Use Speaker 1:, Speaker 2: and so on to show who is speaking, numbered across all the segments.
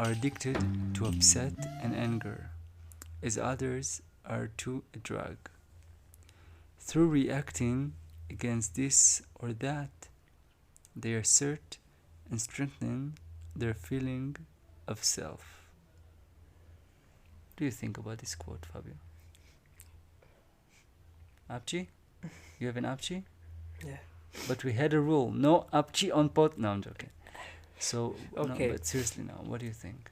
Speaker 1: are addicted to upset and anger, as others are to a drug. Through reacting against this or that, they assert and strengthen their feeling of self. What do you think about this quote, Fabio? Apchi? You have an apchi?
Speaker 2: Yeah.
Speaker 1: But we had a rule, no apchi on pot. No, I'm joking. So,
Speaker 2: Okay.
Speaker 1: no, but seriously now, what do you think?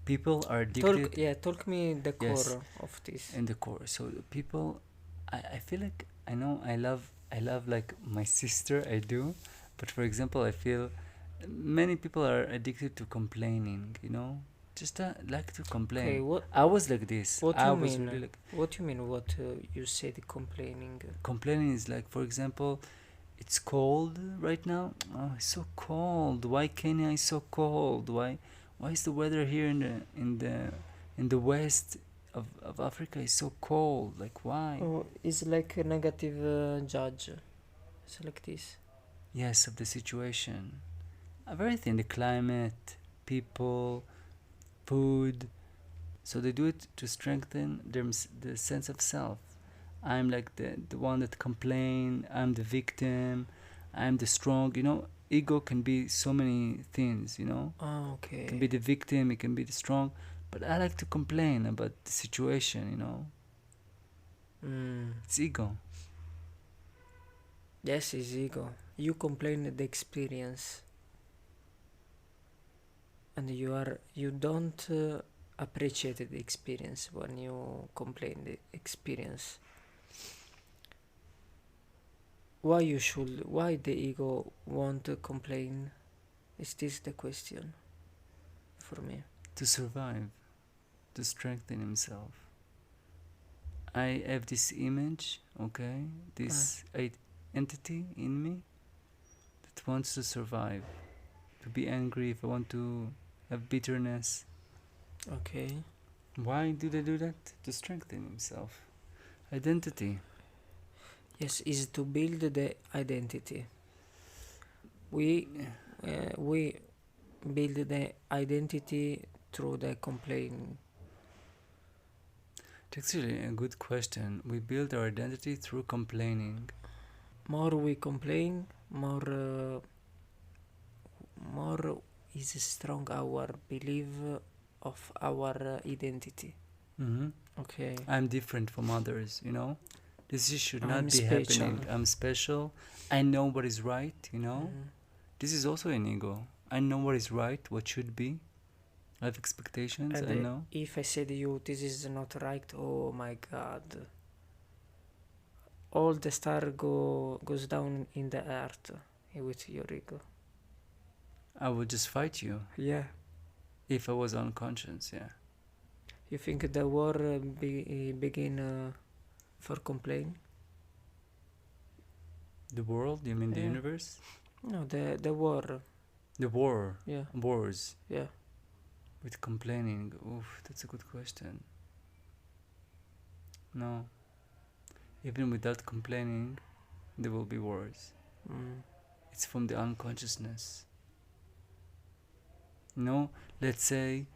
Speaker 1: People are addicted.
Speaker 2: Talk me the core
Speaker 1: Yes.
Speaker 2: of this.
Speaker 1: In the core. So people, I feel like I know I love like my sister. I do, but for example, I feel many people are addicted to complaining. You know, just like to complain.
Speaker 2: Okay, what
Speaker 1: I was like this.
Speaker 2: what
Speaker 1: I
Speaker 2: you
Speaker 1: was
Speaker 2: mean?
Speaker 1: really like
Speaker 2: What you mean? What you said complaining?
Speaker 1: complaining is like, for example, it's cold right now. Oh, it's so cold. Why Kenya is so cold? Why is the weather here in the west of Africa is so cold? Like why?
Speaker 2: Oh, it's like a negative judge. It's like this.
Speaker 1: Yes, of the situation, of everything, the climate, people, food. So they do it to strengthen the sense of self. I'm like the one that complain. I'm the victim. I'm the strong. You know, ego can be so many things. You know,
Speaker 2: Oh,
Speaker 1: it can be
Speaker 2: okay.
Speaker 1: the victim. It can be the strong. But I like to complain about the situation. You know, it's ego.
Speaker 2: Yes, it's ego. You complain the experience, and you don't appreciate the experience when you complain the experience. Why the ego want to complain? Is this the question for me?
Speaker 1: To survive, to strengthen himself. I have this image, okay, this entity in me that wants to survive, to be angry, if I want to have bitterness.
Speaker 2: Okay.
Speaker 1: Why do they do that? To strengthen himself. Identity.
Speaker 2: Yes, is to build the identity. We build the identity through the complaining.
Speaker 1: It's actually a good question. We build our identity through complaining.
Speaker 2: More we complain, more is strong our belief of our identity.
Speaker 1: Mm-hmm.
Speaker 2: Okay.
Speaker 1: I'm different from others, you know? This should
Speaker 2: I'm
Speaker 1: not be
Speaker 2: special.
Speaker 1: happening. I'm special. I know what is right, you know? This is also an ego. I know what is right, what should be. I have expectations,
Speaker 2: And
Speaker 1: I know.
Speaker 2: if I said to you this is not right, oh my god. All the star goes down in the earth with your ego.
Speaker 1: I would just fight you
Speaker 2: Yeah.
Speaker 1: if I was unconscious, yeah.
Speaker 2: You think the war begin for complain?
Speaker 1: The world? You mean the
Speaker 2: Yeah.
Speaker 1: universe?
Speaker 2: No, the war.
Speaker 1: The war.
Speaker 2: Yeah.
Speaker 1: Wars.
Speaker 2: Yeah.
Speaker 1: With complaining. Oof, that's a good question. No. Even without complaining, there will be wars. It's from the unconsciousness. You know, let's say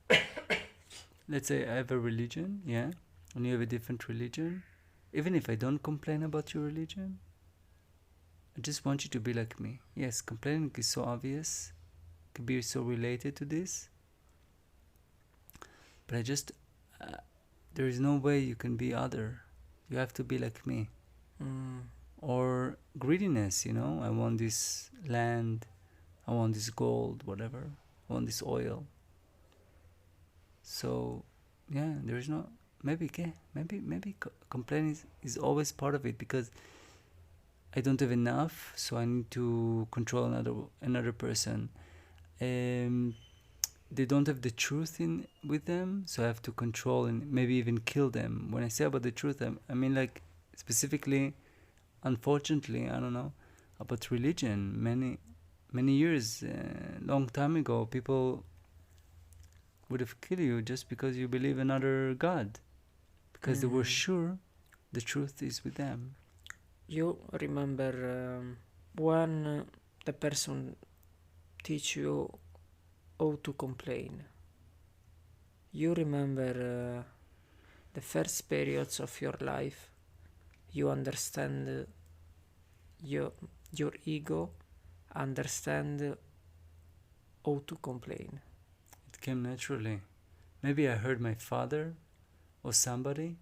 Speaker 1: I have a religion, yeah, and you have a different religion. Even if I don't complain about your religion, I just want you to be like me. Yes, complaining is so obvious, can be so related to this, but I just there is no way you can be other. You have to be like me. Or greediness, you know, I want this land, I want this gold, whatever, I want this oil. So yeah, there is no maybe complaining is always part of it, because I don't have enough, so I need to control another person. They don't have the truth in with them, so I have to control and maybe even kill them. When I say about the truth, I mean like specifically, unfortunately, I don't know, about religion. Many years, long time ago, people would have killed you just because you believe another God, because they were sure the truth is with them.
Speaker 2: You remember when the person teach you how to complain. You remember the first periods of your life. You understand your ego, understand how to complain.
Speaker 1: It came naturally. Maybe I heard my father or somebody,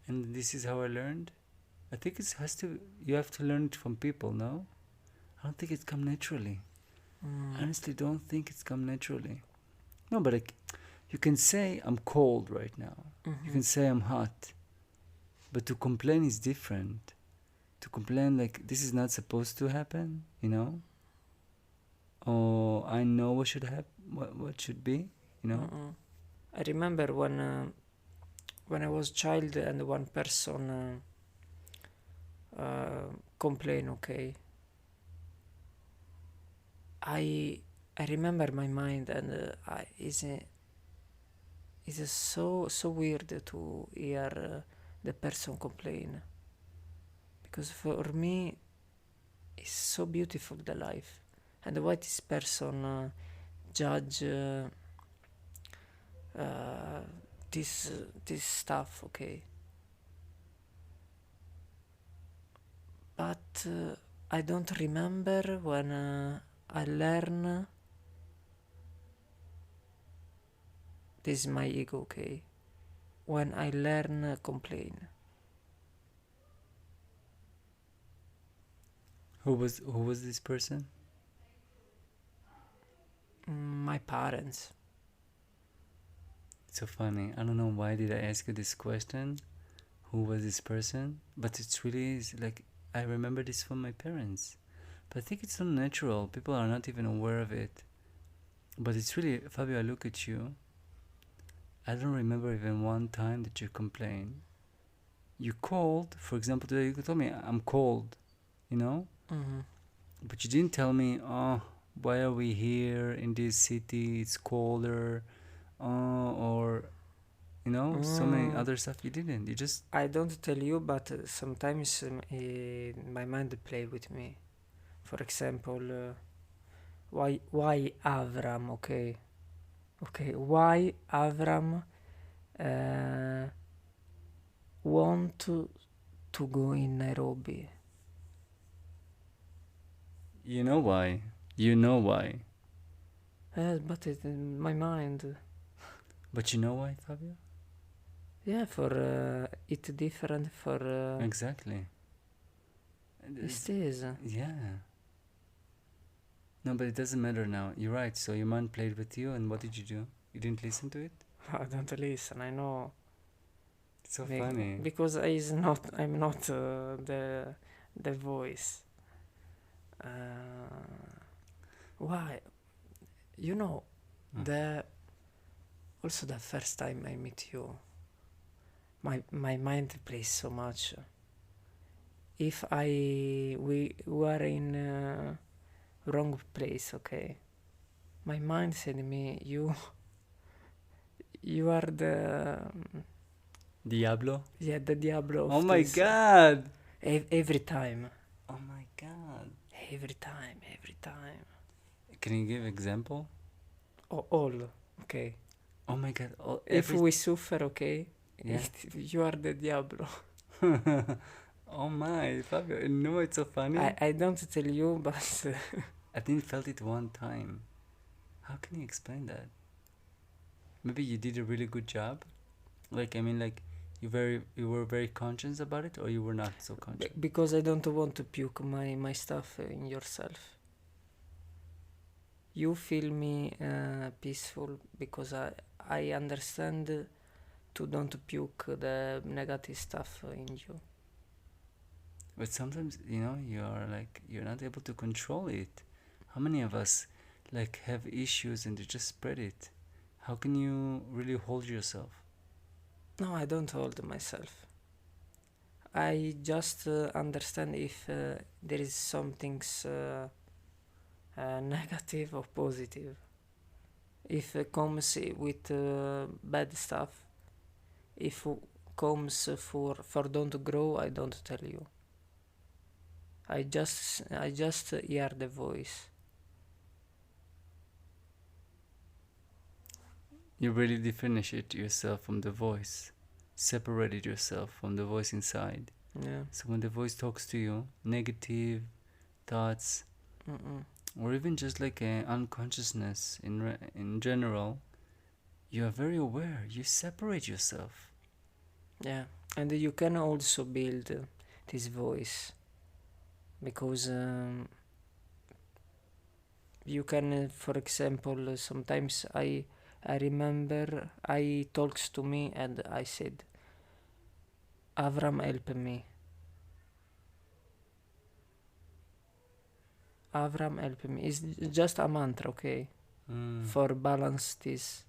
Speaker 1: and this is how I learned. I think it has to. You have to learn it from people, no? I don't think it's come naturally. I honestly don't think it's come naturally. No, but you can say I'm cold right now. You can say I'm hot. But to complain is different. To complain like this is not supposed to happen, you know? Or I know what should happen, what should be, you know?
Speaker 2: I remember when I was child and one person complain, okay. I remember my mind, and it's so weird to hear the person complain, because for me it's so beautiful the life, and why this person judge this stuff, okay. But I don't remember when I learn. This is my ego, okay. When I learn complain.
Speaker 1: Who was this person?
Speaker 2: My parents.
Speaker 1: It's so funny. I don't know why did I ask you this question. Who was this person? But it's really is like I remember this from my parents. But I think it's not natural. People are not even aware of it. But it's really, Fabio, I look at you. I don't remember even one time that you complained. You called, for example, today you told me I'm cold, you know? But you didn't tell me, oh, why are we here in this city? It's colder, or you know, so many other stuff. You didn't. You just.
Speaker 2: I don't tell you, but sometimes my mind play with me. For example, why Avram? Okay, why Avram want to go in Nairobi?
Speaker 1: You know why. You know why.
Speaker 2: But it's in my mind.
Speaker 1: But you know why, Fabio?
Speaker 2: Yeah, for it's different for.
Speaker 1: Exactly.
Speaker 2: It is.
Speaker 1: Yeah. No, but it doesn't matter now. You're right. So your mind played with you, and what did you do? You didn't listen to it?
Speaker 2: I don't listen. I know.
Speaker 1: It's so funny.
Speaker 2: Because I'm not the voice. Why? You know, also the first time I meet you, my mind plays so much. If we were in wrong place, okay, my mind said to me, you are the
Speaker 1: Diablo?
Speaker 2: yeah, the Diablo of
Speaker 1: Oh my
Speaker 2: this.
Speaker 1: god!
Speaker 2: Every time.
Speaker 1: Oh my god.
Speaker 2: Every time.
Speaker 1: Can you give example?
Speaker 2: All, okay.
Speaker 1: Oh my god.
Speaker 2: If we suffer, okay,
Speaker 1: Yeah.
Speaker 2: you are the Diablo.
Speaker 1: Oh my, Fabio. You know it's so funny?
Speaker 2: I don't tell you, but
Speaker 1: I didn't felt it one time. How can you explain that? Maybe you did a really good job? Like, I mean, like, you were very conscious about it, or you were not so conscious?
Speaker 2: because I don't want to puke my stuff in yourself. You feel me peaceful because I understand to don't puke the negative stuff in you.
Speaker 1: But sometimes, you know, you're not able to control it. How many of us, like, have issues and they just spread it? How can you really hold yourself?
Speaker 2: No, I don't hold myself. I just understand if there is something negative or positive. If it comes with bad stuff, if it comes for don't grow, I don't tell you. I just hear the voice.
Speaker 1: you really differentiate yourself from the voice, separated yourself from the voice inside.
Speaker 2: Yeah.
Speaker 1: So when the voice talks to you, negative thoughts,
Speaker 2: Mm-mm.
Speaker 1: or even just like a unconsciousness in general, you are very aware. You separate yourself.
Speaker 2: Yeah, and you can also build this voice because you can, for example, sometimes I remember I talks to me and I said, Avram help me. Avram help me. It's just a mantra, okay? For balance this.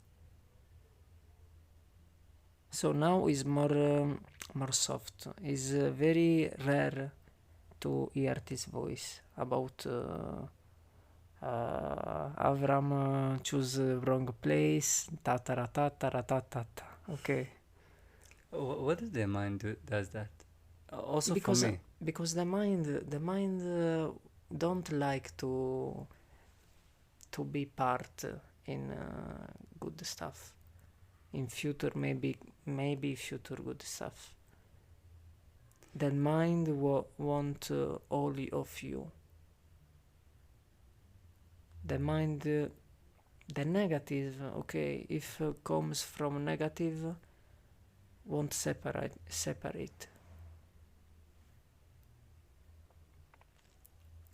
Speaker 2: So now is more soft. It's very rare to hear this voice about Avram choose wrong place. Ta ta ra ta ta ra ta ta ta. Okay.
Speaker 1: What does the mind does that? Also for me.
Speaker 2: Because the mind don't like to be part in good stuff. In future, maybe future good stuff. The mind want all of you. The mind, the negative, okay, if comes from negative, won't separate.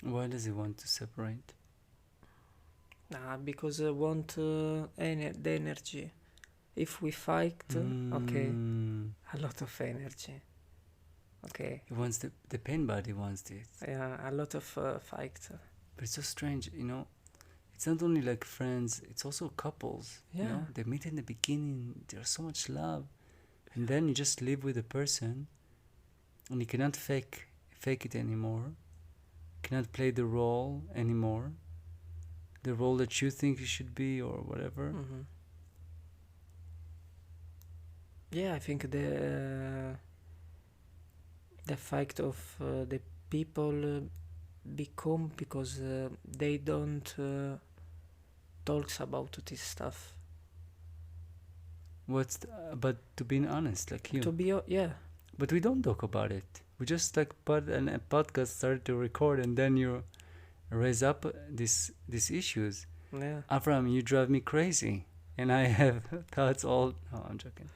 Speaker 1: Why does he want to separate?
Speaker 2: Because want the energy. If we fight, okay, a lot of energy. Okay.
Speaker 1: He wants the pain body wants it.
Speaker 2: Yeah, a lot of fight.
Speaker 1: But it's so strange, It's not only like friends, it's also couples.
Speaker 2: Yeah.
Speaker 1: They meet in the beginning, there's so much love. And then you just live with a person and you cannot fake it anymore. You cannot play the role anymore. The role that you think you should be or whatever.
Speaker 2: Mm-hmm. Yeah, I think the fact of the people become because they don't talks about this stuff.
Speaker 1: But to be honest, like you.
Speaker 2: To be yeah.
Speaker 1: But we don't talk about it. We just like put a podcast started to record and then you raise up these issues.
Speaker 2: Yeah.
Speaker 1: Avram, you drive me crazy. And I have thoughts all... No, I'm joking.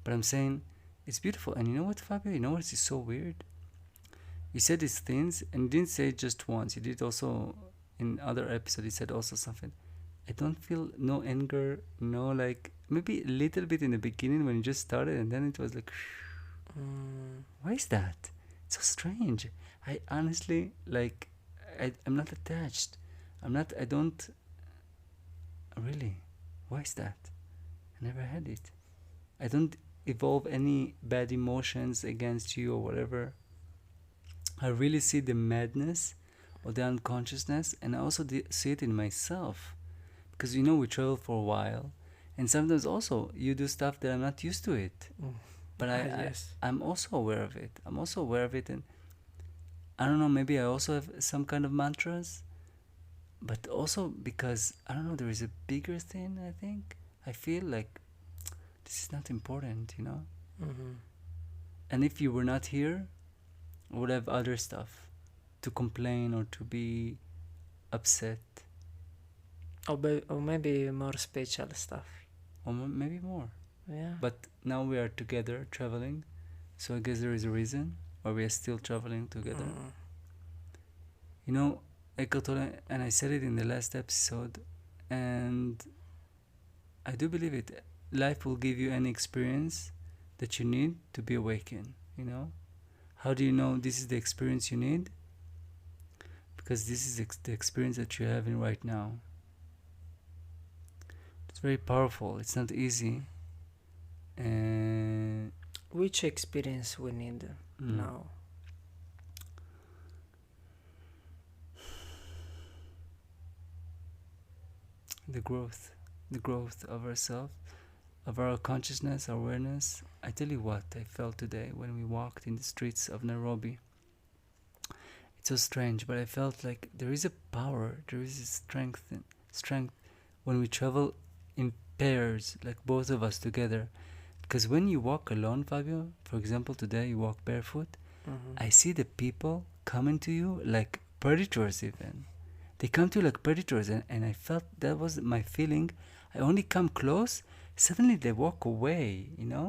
Speaker 1: But I'm saying, it's beautiful. And you know what, Fabio? You know what is so weird? You said these things and you didn't say it just once. You did also, in other episodes, you said also something. I don't feel no anger, no like... Maybe a little bit in the beginning when you just started and then it was like... Why is that? It's so strange. I honestly, like... I'm not attached. I don't... Really? Why is that? I never had it. I don't evolve any bad emotions against you or whatever. I really see the madness or the unconsciousness, and I also see it in myself. Because we travel for a while, and sometimes also you do stuff that I'm not used to it. But
Speaker 2: yes.
Speaker 1: I'm also aware of it. And I don't know, maybe I also have some kind of mantras. But also because, I don't know, there is a bigger thing, I think. I feel like this is not important,
Speaker 2: Mm-hmm.
Speaker 1: And if you were not here, I would have other stuff to complain or to be upset.
Speaker 2: Or maybe more special stuff.
Speaker 1: Or maybe more.
Speaker 2: Yeah.
Speaker 1: But now we are together traveling, so I guess there is a reason why we are still traveling together. Eckhart Tolle, and I said it in the last episode, and I do believe it. Life will give you any experience that you need to be awakened, How do you know this is the experience you need? Because this is the experience that you're having right now. It's very powerful. It's not easy.
Speaker 2: Which experience we need now?
Speaker 1: The growth of ourselves, of our consciousness, awareness. I tell you what I felt today when we walked in the streets of Nairobi. It's so strange, but I felt like there is a power, there is a strength when we travel in pairs, like both of us together. Because when you walk alone, Fabio, for example, today you walk barefoot, I see the people coming to you like predators even. They come to you like predators, and I felt that was my feeling. I only come close, suddenly they walk away, you know?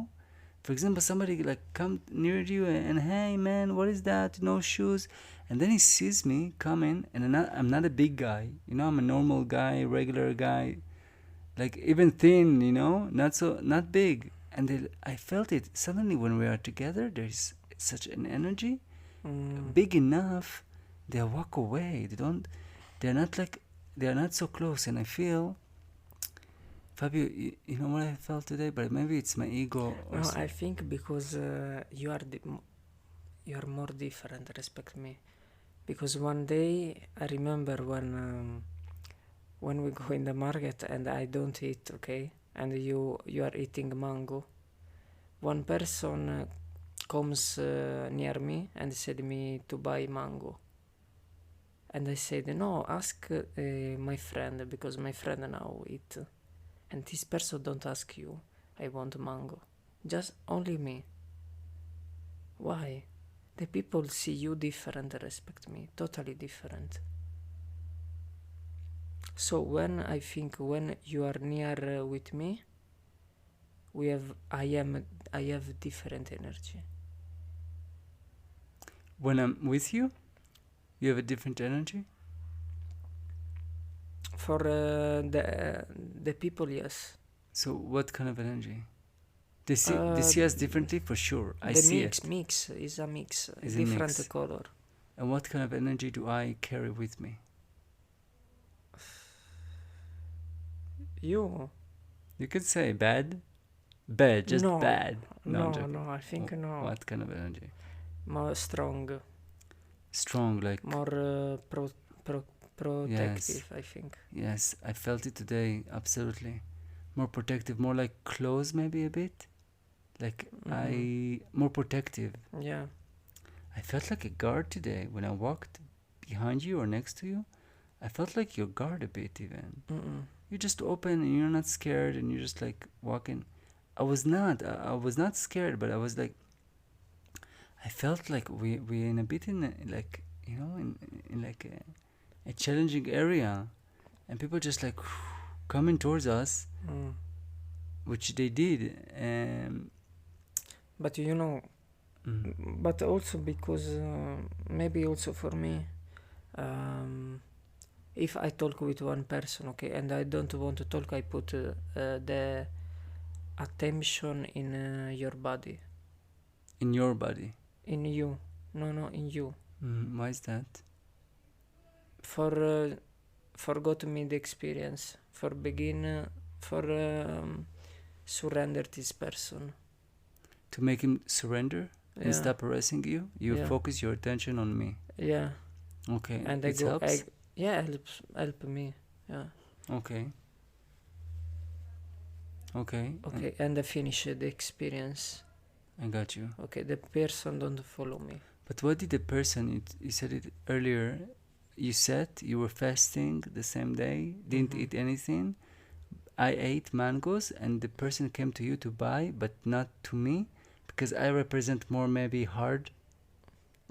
Speaker 1: For example, somebody like come near you and hey man, what is that? No shoes. And then he sees me coming, and I'm not a big guy, you know, I'm a normal guy, regular guy, like even thin, you know, not big. And I felt it suddenly when we are together. There's such an energy, big enough. They walk away. They're not like, they're not so close. And I feel, Fabio, you know what I felt today? But maybe it's my ego or
Speaker 2: No, I think because you are more different, respect me. Because one day I remember when we go in the market and I don't eat, okay, and you are eating mango. One person comes near me and said me to buy mango. And I said, no, ask my friend, because my friend now eat. And this person don't ask you, I want mango. Just only me. Why? The people see you different, respect me, totally different. So when you are near with me, I have different energy.
Speaker 1: when I'm with you, you have a different energy.
Speaker 2: For the people, yes.
Speaker 1: So what kind of energy? They see us differently for sure. I see it.
Speaker 2: Mix is a mix,
Speaker 1: Is a
Speaker 2: different
Speaker 1: mix.
Speaker 2: color.
Speaker 1: And what kind of energy do I carry with me?
Speaker 2: You
Speaker 1: could say bad, just
Speaker 2: no,
Speaker 1: bad.
Speaker 2: No, I think no.
Speaker 1: What kind of energy?
Speaker 2: More strong.
Speaker 1: Strong, like
Speaker 2: more protective, yes. I think.
Speaker 1: Yes, I felt it today, absolutely. More protective, more like close maybe a bit. Like more protective.
Speaker 2: Yeah.
Speaker 1: I felt like a guard today when I walked behind you or next to you. I felt like your guard a bit even. You're just open and you're not scared and you're just like walking. I was not scared, but I was like, I felt like we in a bit in like, you know, in like a challenging area, and people just like coming towards us, which they did.
Speaker 2: But you know, but also because maybe also for me, if I talk with one person, okay, and I don't want to talk, I put the attention in your body.
Speaker 1: In your body?
Speaker 2: In you. No, in you.
Speaker 1: Why is that?
Speaker 2: Forgot me the experience. Surrender this person.
Speaker 1: To make him surrender and stop harassing you? You focus your attention on me.
Speaker 2: Yeah.
Speaker 1: Okay.
Speaker 2: And
Speaker 1: it helps?
Speaker 2: Help me. Yeah.
Speaker 1: Okay. Okay.
Speaker 2: And I finish the experience.
Speaker 1: I got you.
Speaker 2: Okay, the person don't follow me.
Speaker 1: But what did the person, you said it earlier, you said you were fasting the same day, didn't eat anything. I ate mangoes and the person came to you to buy, but not to me, because I represent more maybe hard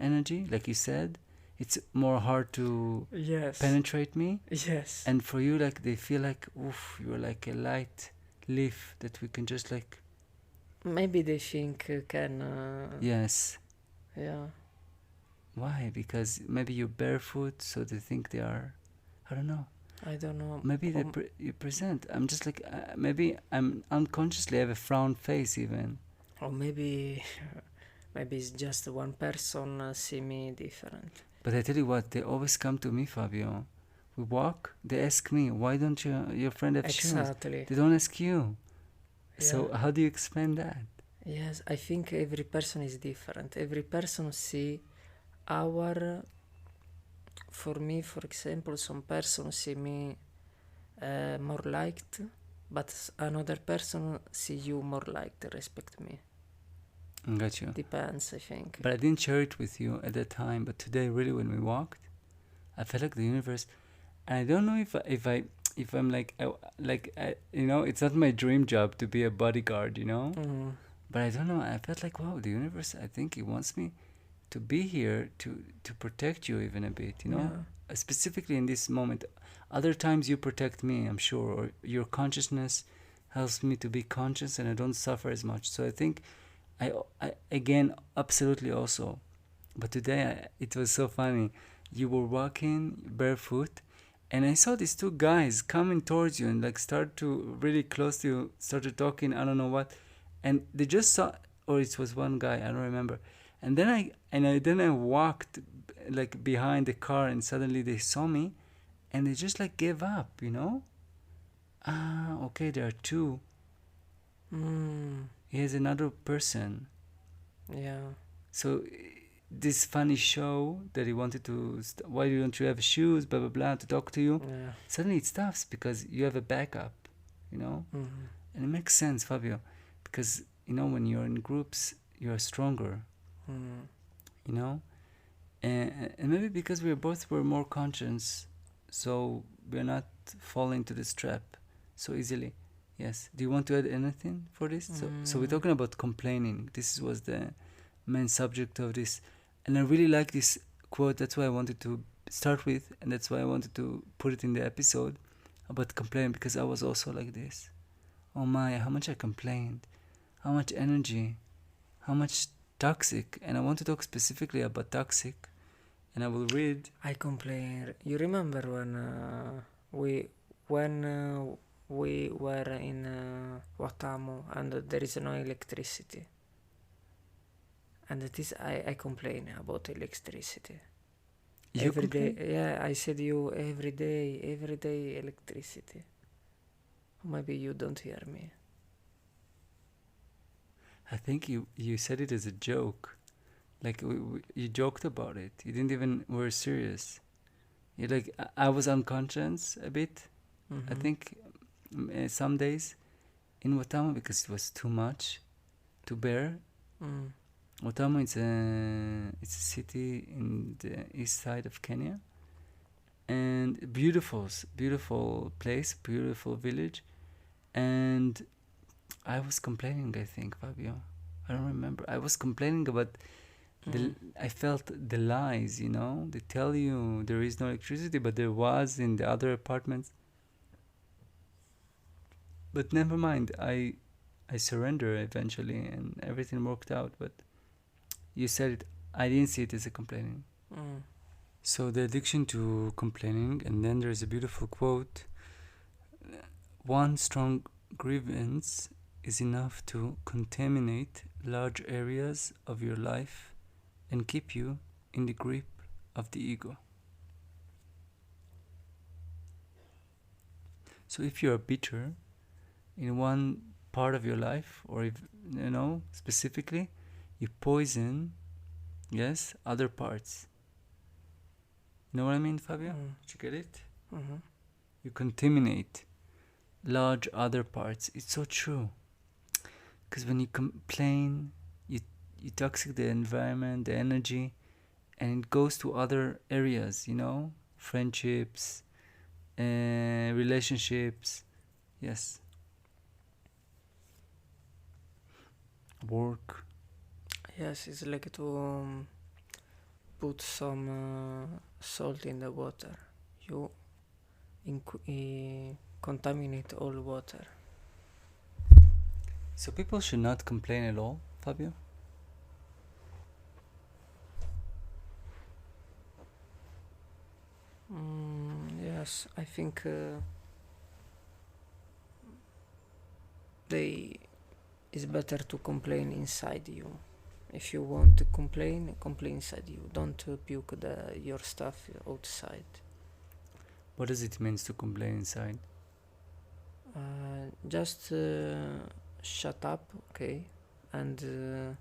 Speaker 1: energy, like you said. It's more hard to penetrate me.
Speaker 2: Yes.
Speaker 1: And for you, like, they feel like, oof, you're like a light leaf that we can just like...
Speaker 2: Maybe they think can...
Speaker 1: Yes.
Speaker 2: Yeah.
Speaker 1: Why? Because maybe you're barefoot, so they think they are... I don't know.
Speaker 2: I don't know.
Speaker 1: Maybe you present. I'm just like... maybe I'm unconsciously have a frown face even.
Speaker 2: Or maybe... maybe it's just one person see me different.
Speaker 1: But I tell you what, they always come to me, Fabio. We walk, they ask me, why don't your friend have shoes?
Speaker 2: Exactly.
Speaker 1: They don't ask you.
Speaker 2: Yeah.
Speaker 1: So how do you explain that?
Speaker 2: Yes, I think every person is different. Every person see our... For me, for example, some person see me more liked, but another person see you more liked, respect me.
Speaker 1: Got you.
Speaker 2: Depends, I think.
Speaker 1: But I didn't share it with you at that time. But today, really, when we walked, I felt like the universe. And I don't know if I if I'm it's not my dream job to be a bodyguard, but I don't know. I felt like, wow, the universe, I think it wants me to be here to protect you even a bit,
Speaker 2: Yeah.
Speaker 1: Specifically in this moment. Other times you protect me, I'm sure, or your consciousness helps me to be conscious and I don't suffer as much. So I think I again, absolutely also. But today it was so funny. You were walking barefoot, and I saw these two guys coming towards you and like start to really close to you, started talking. I don't know what, and they just saw, or it was one guy. I don't remember. And then I walked like behind the car, and suddenly they saw me, and they just like gave up. Ah, okay, there are two.
Speaker 2: Mm.
Speaker 1: Here's another person.
Speaker 2: Yeah.
Speaker 1: So this funny show that he wanted to why don't you have shoes, blah blah blah, to talk to you,
Speaker 2: Yeah.
Speaker 1: suddenly it stops because you have a backup.
Speaker 2: Mm-hmm.
Speaker 1: And it makes sense, Fabio, because when you're in groups you're stronger,
Speaker 2: Mm.
Speaker 1: you know and maybe because we're more conscious, so we're not falling to this trap so easily. Yes, do you want to add anything for this? So we're talking about complaining. This was the main subject of this, and I really like this quote. That's why I wanted to start with, and that's why I wanted to put it in the episode about complaining, because I was also like this. Oh my, how much I complained, how much energy, how much toxic. And I want to talk specifically about toxic, and I will read.
Speaker 2: I complain. You remember when we were in Watamu and there is no electricity, and I complain about electricity.
Speaker 1: You
Speaker 2: Every day,
Speaker 1: complain?
Speaker 2: yeah, I said you every day electricity. Maybe you don't hear me.
Speaker 1: I think you said it as a joke, like you joked about it. You didn't even were serious. You like I was unconscious a bit. I think some days in Watamu, because it was too much to bear.
Speaker 2: Mm.
Speaker 1: Watamu, it's a city in the east side of Kenya, and beautiful place, beautiful village. And I was complaining, I think, Fabio. I don't remember. I was complaining about I felt the lies. They tell you there is no electricity, but there was in the other apartments. But never mind. I surrender eventually, and everything worked out. But you said it. I didn't see it as a complaining.
Speaker 2: Mm.
Speaker 1: So the addiction to complaining, and then there's a beautiful quote: "One strong grievance is enough to contaminate large areas of your life and keep you in the grip of the ego." So if you are bitter in one part of your life, or if specifically, you poison, yes, other parts. You know what I mean, Fabio? Did you get it?
Speaker 2: Mm-hmm.
Speaker 1: You contaminate large other parts. It's so true. Because when you complain, you toxic the environment, the energy, and it goes to other areas, friendships, relationships, yes, work.
Speaker 2: Yes, it's like to put some salt in the water. You contaminate all water.
Speaker 1: So people should not complain at all, Fabio?
Speaker 2: Yes, I think it's better to complain inside you. If you want to complain inside you. Don't puke your stuff outside.
Speaker 1: What does it mean to complain inside?
Speaker 2: Just shut up, okay, and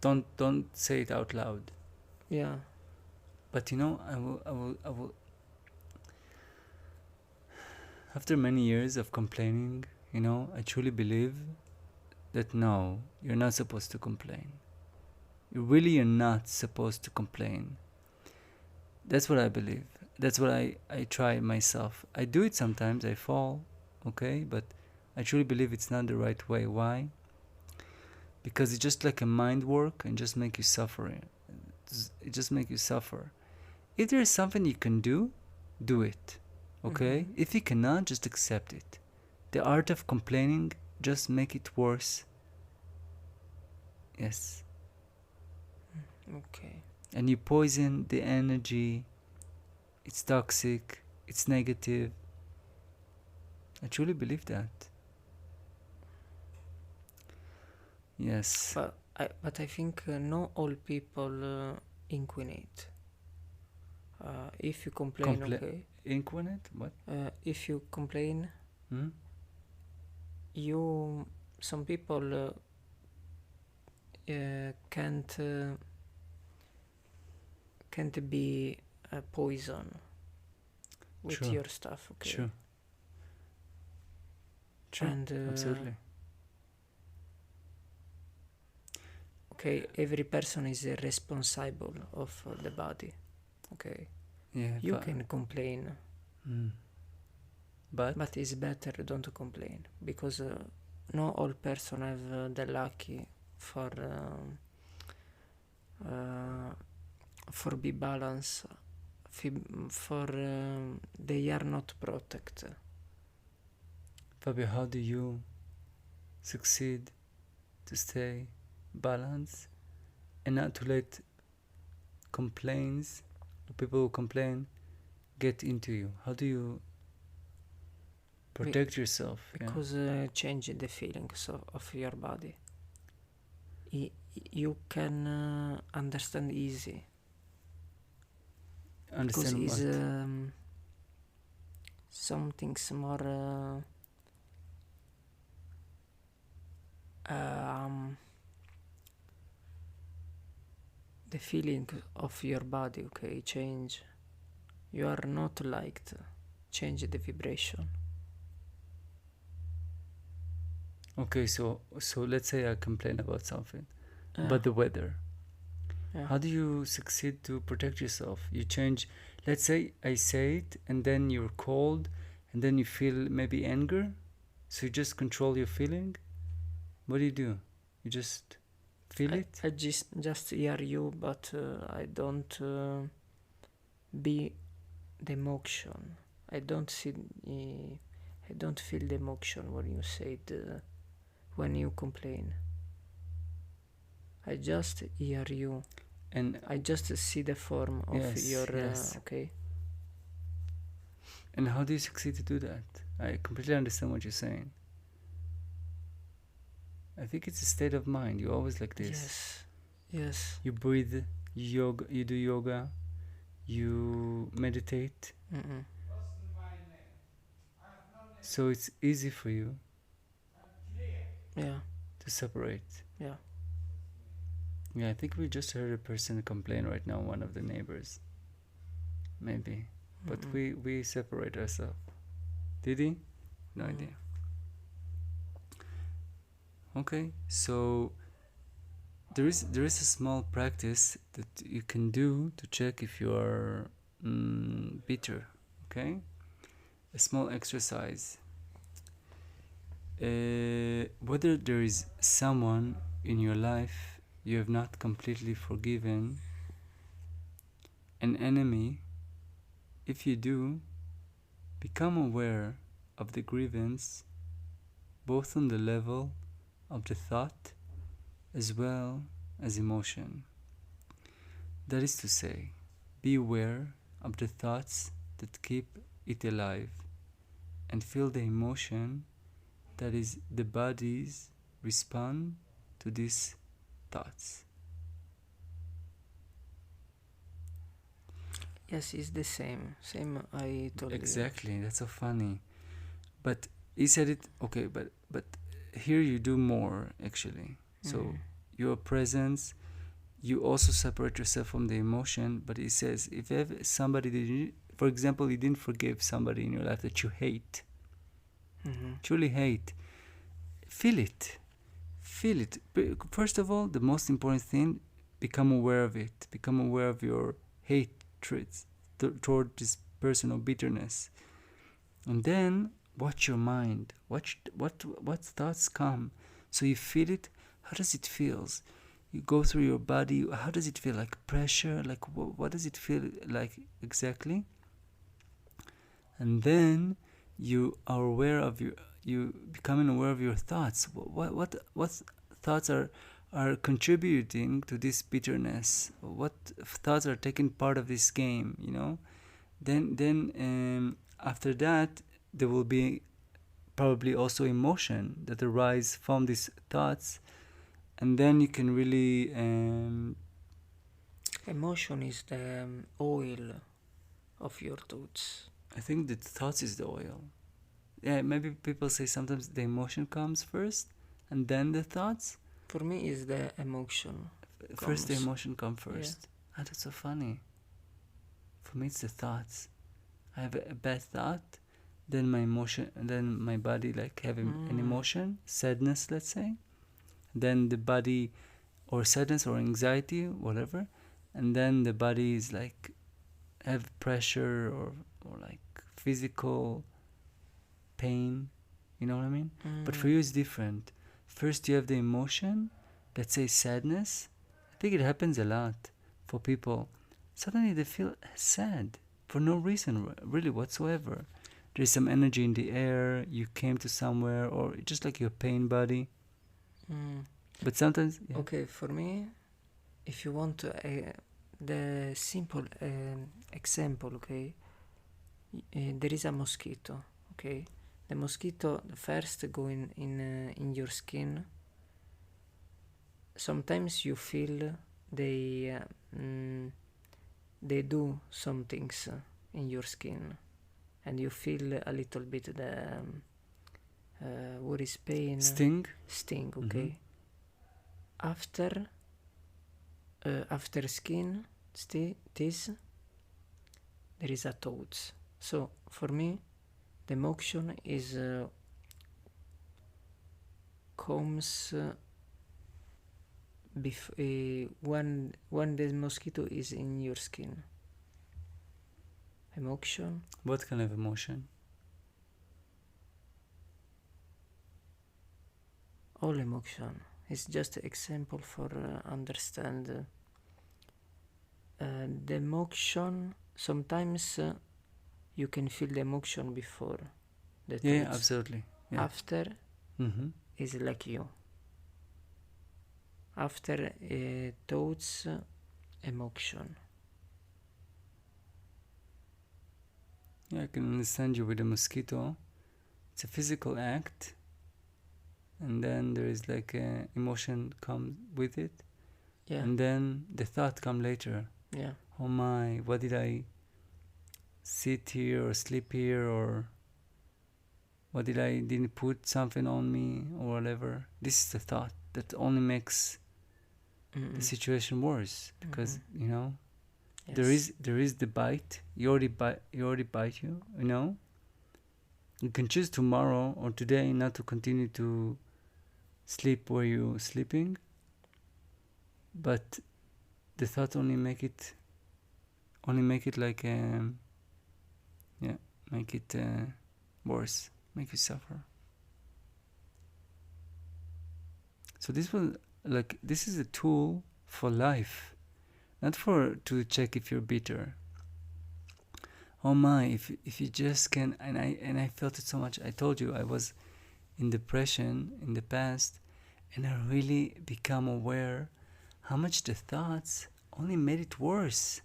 Speaker 1: don't say it out loud.
Speaker 2: Yeah.
Speaker 1: But I will. After many years of complaining, I truly believe that no, you're not supposed to complain. You really are not supposed to complain. That's what I believe. that's what I try myself. I do it sometimes, I fall, okay, but I truly believe it's not the right way. Why? Because it's just like a mind work and just make you suffer. It just make you suffer. If there is something you can do it, okay? If you cannot, just accept it. The art of complaining just make it worse. Yes.
Speaker 2: Okay.
Speaker 1: And you poison the energy. It's toxic. It's negative. I truly believe that. Yes.
Speaker 2: But I think not all people inquinate. If you complain, okay.
Speaker 1: Inquinate? What?
Speaker 2: If you complain, some people can't be a poison with
Speaker 1: True.
Speaker 2: your stuff, okay.
Speaker 1: True.
Speaker 2: And
Speaker 1: absolutely.
Speaker 2: Okay, every person is responsible of the body, okay.
Speaker 1: Yeah.
Speaker 2: You can complain,
Speaker 1: but
Speaker 2: it's better don't complain, because not all person have the lucky for be balanced, for they are not protected.
Speaker 1: Fabio, how do you succeed to stay balanced and not to let complaints, people who complain, get into you? How do you protect yourself?
Speaker 2: Because change the feelings of your body. You can understand easy.
Speaker 1: Understand
Speaker 2: because
Speaker 1: what?
Speaker 2: Something's more the feeling of your body, okay, change. You are not liked. Change the vibration.
Speaker 1: Okay, so let's say I complain about something, about the weather.
Speaker 2: Yeah.
Speaker 1: How do you succeed to protect yourself? You change. Let's say I say it, and then you're cold, and then you feel maybe anger. So you just control your feeling. What do? You just feel it.
Speaker 2: I just hear you, but I don't be the emotion. I don't see. I don't feel the emotion when you say when you complain. I just hear you,
Speaker 1: and
Speaker 2: I just see the form of your okay.
Speaker 1: And how do you succeed to do that? I completely understand what you're saying. I think it's a state of mind. You're always like this.
Speaker 2: Yes.
Speaker 1: You breathe, you do yoga, you meditate. So it's easy for you.
Speaker 2: Yeah.
Speaker 1: To separate.
Speaker 2: Yeah.
Speaker 1: Yeah, I think we just heard a person complain right now, one of the neighbors. Maybe. But we separate ourselves. Did he? No idea. Okay, so there is a small practice that you can do to check if you are bitter. Okay, a small exercise. Whether there is someone in your life you have not completely forgiven, an enemy, if you do, become aware of the grievance, both on the level of the thought as well as emotion. That is to say, be aware of the thoughts that keep it alive and feel the emotion, that is, the body's respond to these thoughts.
Speaker 2: Yes, it's the same. I told you.
Speaker 1: Exactly, that's so funny. But he said it, okay, but here you do more actually. So your presence, you also separate yourself from the emotion. But he says, if somebody, for example, you didn't forgive somebody in your life that you hate, truly hate, feel it. First of all, the most important thing, become aware of it. Become aware of your hatreds toward this person or bitterness. And then watch your mind. Watch what thoughts come. So you feel it. How does it feels? You go through your body. How does it feel? Like pressure? Like what does it feel like exactly? And then you are aware of you becoming aware of your thoughts. What thoughts are contributing to this bitterness? What thoughts are taking part of this game? Then after that there will be probably also emotion that arise from these thoughts, and then you can really
Speaker 2: Emotion is the oil of your thoughts.
Speaker 1: I think that thoughts is the oil. Yeah, maybe people say sometimes the emotion comes first and then the thoughts.
Speaker 2: For me, is the emotion.
Speaker 1: First the
Speaker 2: Comes.
Speaker 1: emotion come first. Ah, that's so funny. For me it's the thoughts. I have a bad thought, then my emotion, and then my body like having an emotion, sadness, let's say. Then the body, or sadness or anxiety, whatever, and then the body is like have pressure or like physical pain. You know what I mean? But for you it's different. First you have the emotion, let's say sadness. I think it happens a lot for people. Suddenly they feel sad for no reason really whatsoever. There's some energy in the air, you came to somewhere, or just like your pain body. But sometimes
Speaker 2: Okay, for me, if you want to, the simple example, okay, there is a mosquito, okay. The mosquito first go in your skin. Sometimes you feel they do some things in your skin, and you feel a little bit the what is pain?
Speaker 1: sting.
Speaker 2: Okay. After skin this, there is a thoughts. So for me, the emotion is comes when the mosquito is in your skin. Emotion.
Speaker 1: What kind of emotion?
Speaker 2: All emotion. It's just an example for understand the emotion. Sometimes you can feel the emotion before the thoughts.
Speaker 1: Yeah, absolutely. Yeah.
Speaker 2: After is like you. After thoughts, emotion.
Speaker 1: Yeah, I can understand you with the mosquito. It's a physical act, and then there is like a emotion come with it, and then the thought come later.
Speaker 2: Yeah.
Speaker 1: Oh my, what did I sit here or sleep here, or what did I didn't put something on me or whatever. This is the thought that only makes the situation worse, because yes. there is the bite. You already bite you. You can choose tomorrow or today not to continue to sleep where you're sleeping, but the thought only make it like make it worse, make you suffer. So this is a tool for life, not for to check if you're bitter. Oh my, if you just can, and I felt it so much. I told you I was in depression in the past, and I really become aware how much the thoughts only made it worse.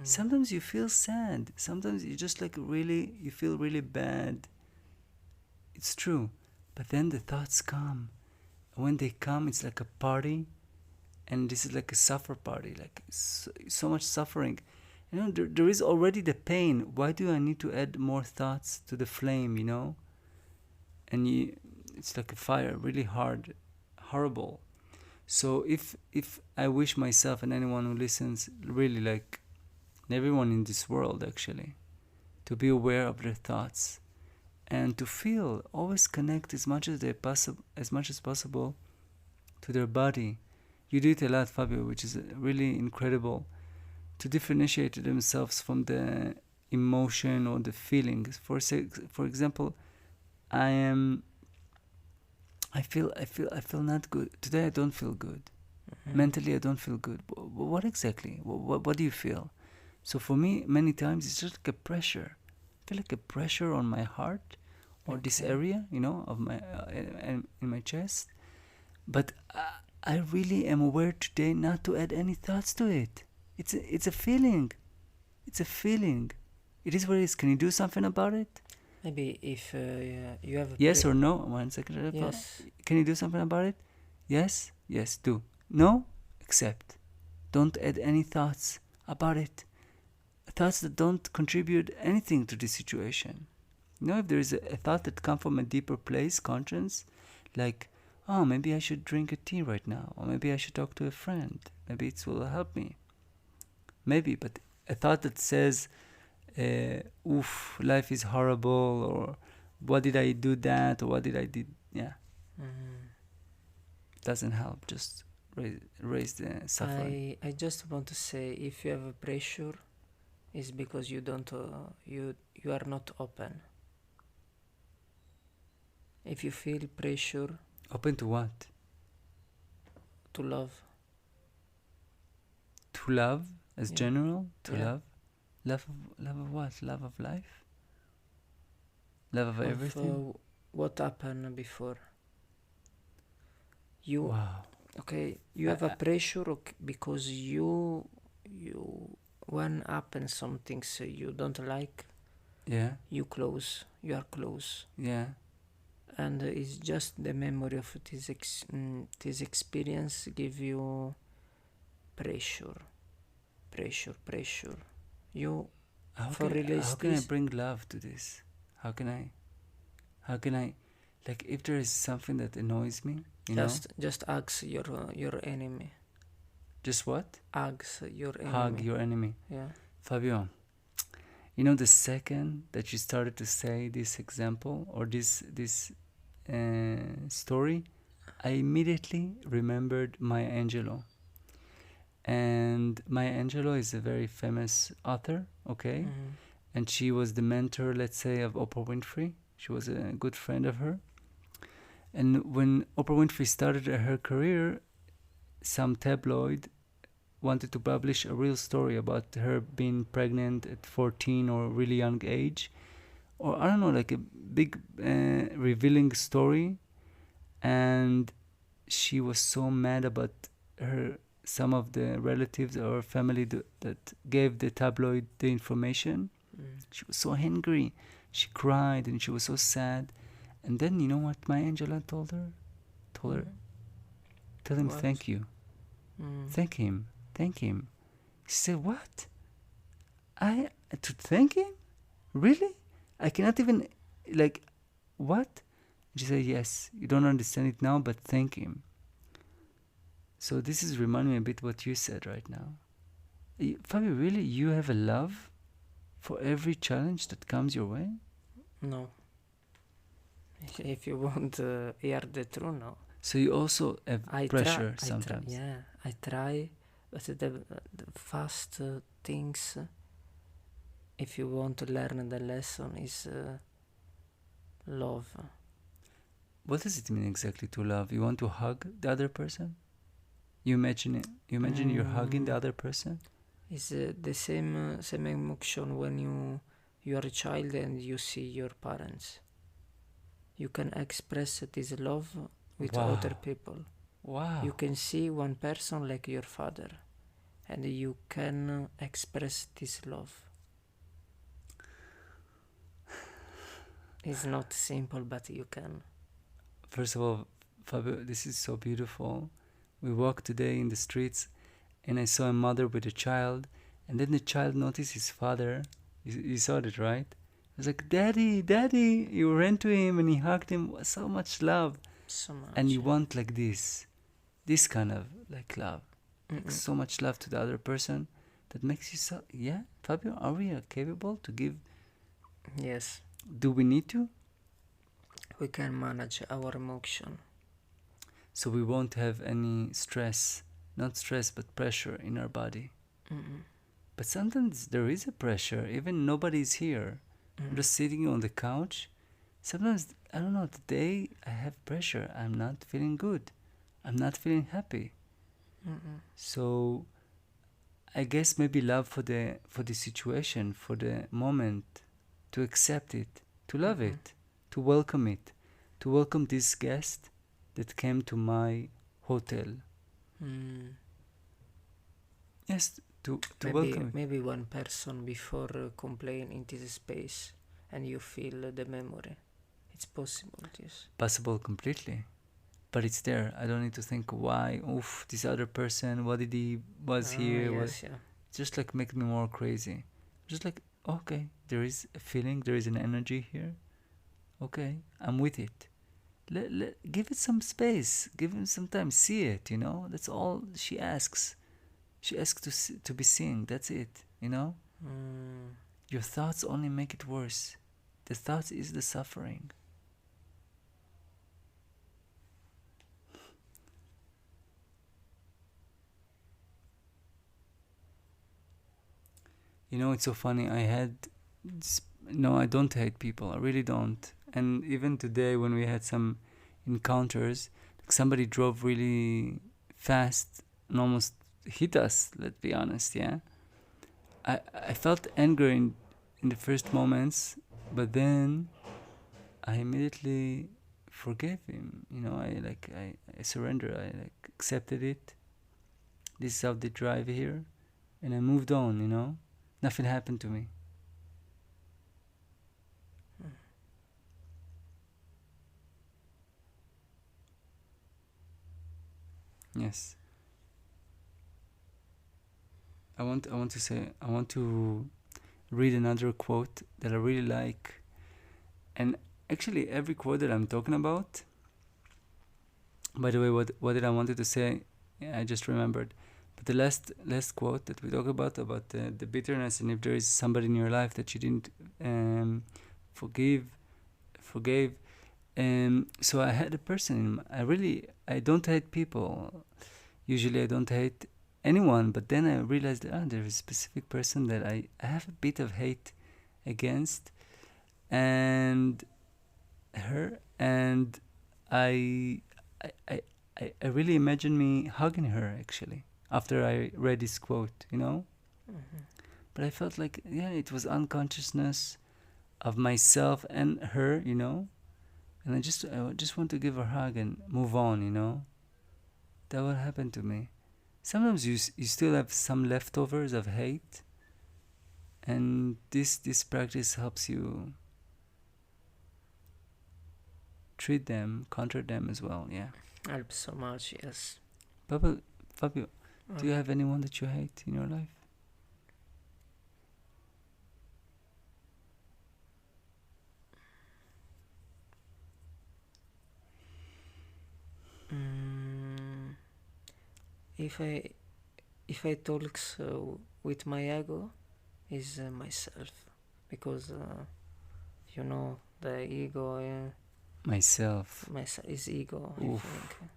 Speaker 1: Sometimes you feel sad, sometimes you just like really, you feel really bad. It's true, but then the thoughts come. When they come, it's like a party, and this is like a suffer party, like so much suffering. There is already the pain. Why do I need to add more thoughts to the flame? And it's like a fire, really hard, horrible. So if I wish myself and anyone who listens, really like everyone in this world actually, to be aware of their thoughts, and to feel, always connect as much as possible to their body. You do it a lot, Fabio, which is really incredible, to differentiate themselves from the emotion or the feelings. For example, I feel not good today. I don't feel good. Mentally, I don't feel good. What exactly? What do you feel? So for me, many times it's just like a pressure. I feel like a pressure on my heart, or this
Speaker 2: Okay.
Speaker 1: area, of my in my chest. But I really am aware today not to add any thoughts to it. It's a feeling. It's a feeling. It is what it is. Can you do something about it?
Speaker 2: Maybe if you have a
Speaker 1: Yes or no? 1 second.
Speaker 2: yes,
Speaker 1: Can you do something about it? Yes? Yes, do. No? Accept. Don't add any thoughts about it. Thoughts that don't contribute anything to the situation. If there is a thought that comes from a deeper place, conscience, like, oh, maybe I should drink a tea right now, or maybe I should talk to a friend. Maybe it will help me. Maybe, but a thought that says, oof, life is horrible, or what did I do that, or what did I did, doesn't help. Just raise the suffering.
Speaker 2: I just want to say, if you have a pressure, it's because you don't you are not open. If you feel pressure
Speaker 1: Open to what?
Speaker 2: to love,
Speaker 1: To love, as
Speaker 2: Yeah.
Speaker 1: general. To
Speaker 2: Yeah.
Speaker 1: love of what? Love of life. Love of everything.
Speaker 2: what happened before, you
Speaker 1: Wow.
Speaker 2: okay, you have a pressure because you when happen some things you don't like,
Speaker 1: Yeah.
Speaker 2: you are close,
Speaker 1: Yeah.
Speaker 2: and it's just the memory of this experience give you pressure. You
Speaker 1: How
Speaker 2: for
Speaker 1: can
Speaker 2: release
Speaker 1: I
Speaker 2: this,
Speaker 1: bring love to this? How can I like, if there is something that annoys me,
Speaker 2: just ask your enemy,
Speaker 1: just what?
Speaker 2: ask your
Speaker 1: Hug
Speaker 2: enemy.
Speaker 1: your enemy.
Speaker 2: Yeah.
Speaker 1: Fabio, the second that you started to say this example or this story, I immediately remembered Maya Angelou. And Maya Angelou is a very famous author, okay? And she was the mentor, let's say, of Oprah Winfrey. She was a good friend of her. And when Oprah Winfrey started her career, some tabloid wanted to publish a real story about her being pregnant at 14 or really young age, or I don't know, like a big revealing story. And she was so mad about some of the relatives or family that gave the tabloid the information. She was so angry. She cried and she was so sad. And then you know what my Angela told her? Tell him
Speaker 2: What?
Speaker 1: thank you. Thank him. She said, what? To thank him? Really? I cannot even, like, what? She said, yes, you don't understand it now, but thank him. So this is reminding me a bit what you said right now. Fabio, really, you have a love for every challenge that comes your way?
Speaker 2: No. If you want to hear the truth, no.
Speaker 1: So you also have pressure sometimes.
Speaker 2: I try, but the fast things, if you want to learn the lesson, is love.
Speaker 1: What does it mean exactly to love? You want to hug the other person? You imagine it. You imagine you're hugging the other person?
Speaker 2: It's the same emotion when you are a child and you see your parents. You can express this love with
Speaker 1: Wow.
Speaker 2: other people.
Speaker 1: Wow.
Speaker 2: You can see one person like your father, and you can express this love. It's not simple, but you can.
Speaker 1: First of all, Fabio, this is so beautiful. We walked today in the streets and I saw a mother with a child, and then the child noticed his father. You saw that, right? He was like, Daddy, Daddy. You ran to him and he hugged him. So much love.
Speaker 2: So much.
Speaker 1: And you want like this kind of like love. Like so much love to the other person that makes you so, yeah? Fabio, are we capable to give?
Speaker 2: Yes.
Speaker 1: Do we need to?
Speaker 2: We can manage our emotion.
Speaker 1: So we won't have any stress. Not stress, but pressure in our body. But sometimes there is a pressure, even nobody's here. I'm just sitting on the couch. Sometimes, I don't know, today I have pressure. I'm not feeling good. I'm not feeling happy. So I guess maybe love for the situation, for the moment, to accept it, to love it, to welcome this guest that came to my hotel. Yes, to welcome it.
Speaker 2: Maybe one person before complain into the space and you feel the memory. It's possible, yes.
Speaker 1: Possible completely. But it's there. I don't need to think why, oof, this other person, what did he was here?
Speaker 2: Yes, yeah.
Speaker 1: Just like make me more crazy. Just like, okay, there is a feeling, there is an energy here. Okay, I'm with it. Give it some space, give him some time, see it, you know? That's all she asks. She asks to be seen, that's it, you know? Your thoughts only make it worse. The thoughts is the suffering. You know, it's so funny. No, I don't hate people. I really don't. And even today, when we had some encounters, like somebody drove really fast and almost hit us. Let's be honest, yeah. I felt anger in the first moments, but then I immediately forgave him. You know, I surrendered. I like accepted it. This is how they drive here, and I moved on. You know, nothing happened to me. Yes. I want to read another quote that I really like. And actually every quote that I'm talking about, by the way, what did I wanted to say? Yeah, I just remembered. But the last quote that we talk about the bitterness, and if there is somebody in your life that you didn't forgave. So I had a person. I don't hate people. Usually I don't hate anyone, but then I realized there is a specific person that I have a bit of hate against, and her, and I I, I, I really imagine me hugging her actually after I read this quote, you know? But I felt like, yeah, it was unconsciousness of myself and her, you know? And I just want to give her a hug and move on, you know? That what happened to me. Sometimes you still have some leftovers of hate, and this practice helps you treat them, counter them as well, yeah.
Speaker 2: Helps so much, yes.
Speaker 1: Fabio, do you have anyone that you hate in your life?
Speaker 2: If I talk with my ego, is myself, because you know the ego.
Speaker 1: Myself.
Speaker 2: Is ego.
Speaker 1: Oof.
Speaker 2: I think.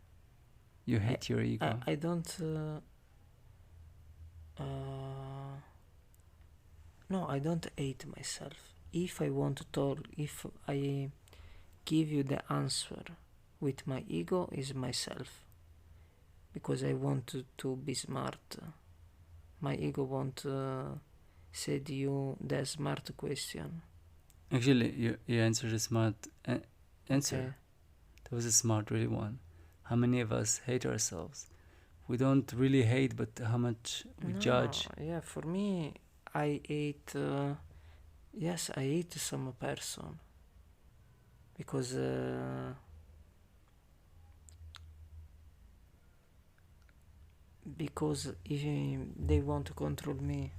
Speaker 1: You hate your ego.
Speaker 2: I don't. No, I don't hate myself. If I want to talk, if I give you the answer with my ego, is myself, because I want to be smart. My ego won't say to you the smart question.
Speaker 1: Actually, you answered a smart answer.
Speaker 2: Okay.
Speaker 1: That was a smart, really one. How many of us hate ourselves? We don't really hate, but how much we judge.
Speaker 2: Yeah, for me, I hate. Yes, I hate some person, because if they want to control me,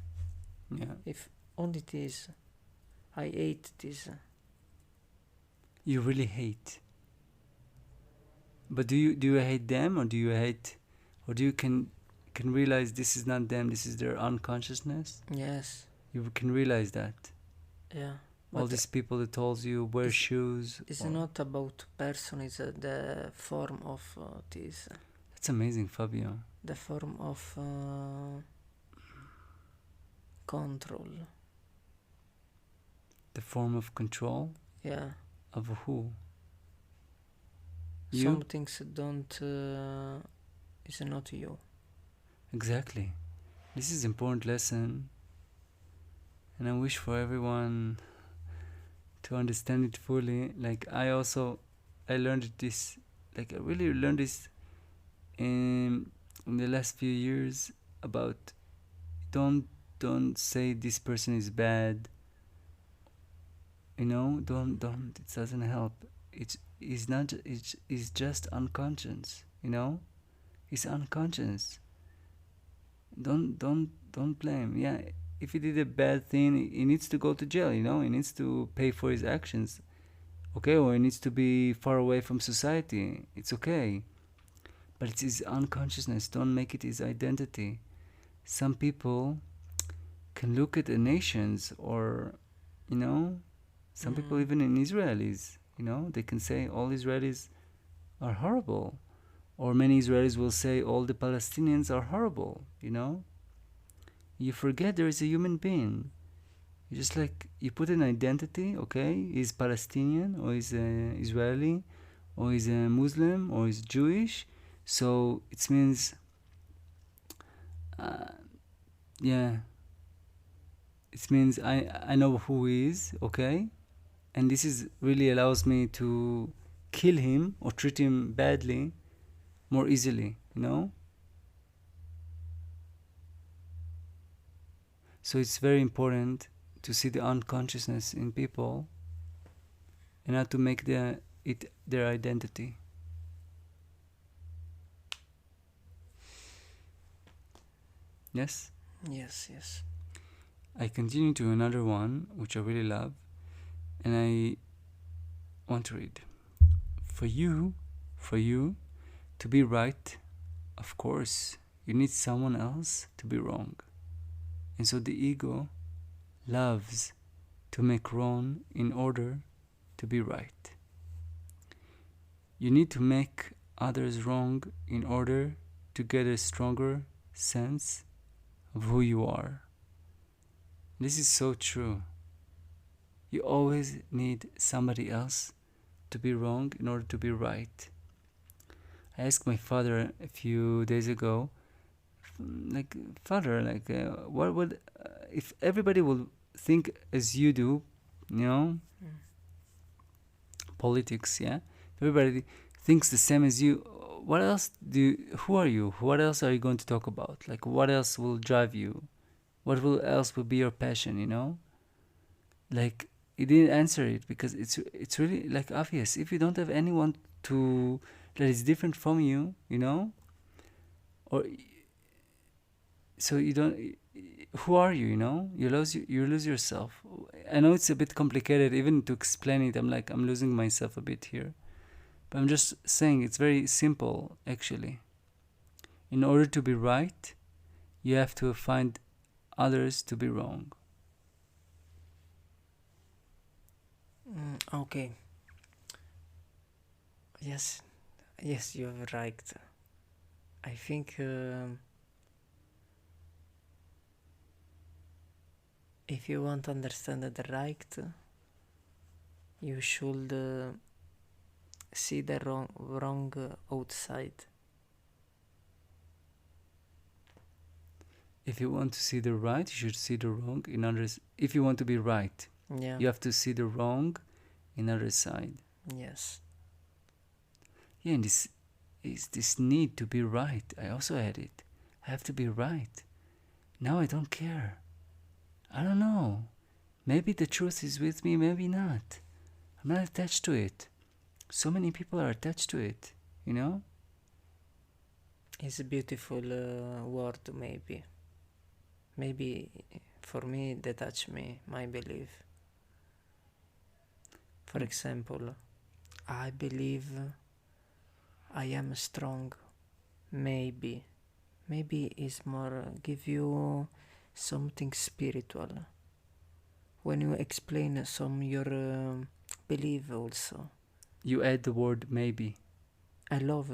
Speaker 1: Yeah.
Speaker 2: if only this, I hate this.
Speaker 1: You really hate. But do you hate them, or do you can realize this is not them, this is their unconsciousness?
Speaker 2: Yes.
Speaker 1: You can realize that.
Speaker 2: Yeah.
Speaker 1: All these people that told you wear shoes.
Speaker 2: It's not about person, it's the form of this.
Speaker 1: That's amazing, Fabio.
Speaker 2: The form of control.
Speaker 1: The form of control?
Speaker 2: Yeah.
Speaker 1: Of who? You?
Speaker 2: Some things don't is not you.
Speaker 1: Exactly. This is important lesson, and I wish for everyone to understand it fully. Like I learned this. Like I really learned this in the last few years about don't say this person is bad. You know, don't. It doesn't help. It's not. It's just unconscious. You know, it's unconscious. Don't blame. Yeah, if he did a bad thing, he needs to go to jail. You know, he needs to pay for his actions. Okay, or he needs to be far away from society. It's okay, but it's his unconsciousness. Don't make it his identity. Some people can look at the nations, or you know, some people even in Israelis. You know, they can say all Israelis are horrible, or many Israelis will say all the Palestinians are horrible. You know, you forget there is a human being. You just like you put an identity. Okay, he's Palestinian, or he's Israeli, or he's a Muslim, or he's Jewish. So it means, uh, yeah, it means I know who he is. Okay, and this is really allows me to kill him or treat him badly more easily. You know. So it's very important to see the unconsciousness in people and not to make it their identity. Yes?
Speaker 2: Yes.
Speaker 1: I continue to another one, which I really love, and I want to read. For you to be right, of course, you need someone else to be wrong. And so the ego loves to make wrong in order to be right. You need to make others wrong in order to get a stronger sense of who you are. This is so true. You always need somebody else to be wrong in order to be right. I asked my father a few days ago, like, Father, like, what would, if everybody will think as you do, you know, politics, yeah? If everybody thinks the same as you, what else who are you? What else are you going to talk about? Like, what else will drive you? Else will be your passion, you know? Like, he didn't answer it because it's really, like, obvious. If you don't have anyone that is different from you, you know? Or, so you don't, who are you, you know? You lose yourself. I know it's a bit complicated even to explain it. I'm losing myself a bit here. But I'm just saying it's very simple, actually. In order to be right, you have to find others to be wrong.
Speaker 2: Okay. Yes, you are right. I think if you want to understand the right, you should see the wrong outside.
Speaker 1: If you want to see the right, you should see the wrong in others. If you want to be right,
Speaker 2: Yeah.
Speaker 1: you have to see the wrong in other side.
Speaker 2: Yes.
Speaker 1: Yeah, and this need to be right. I also had it. I have to be right. Now I don't care. I don't know. Maybe the truth is with me, maybe not. I'm not attached to it. So many people are attached to it, you know?
Speaker 2: It's a beautiful word, maybe. Maybe for me, detach me, my belief. For example, I believe I am strong. Maybe is more give you something spiritual. When you explain some your belief also.
Speaker 1: You add the word maybe.
Speaker 2: I love.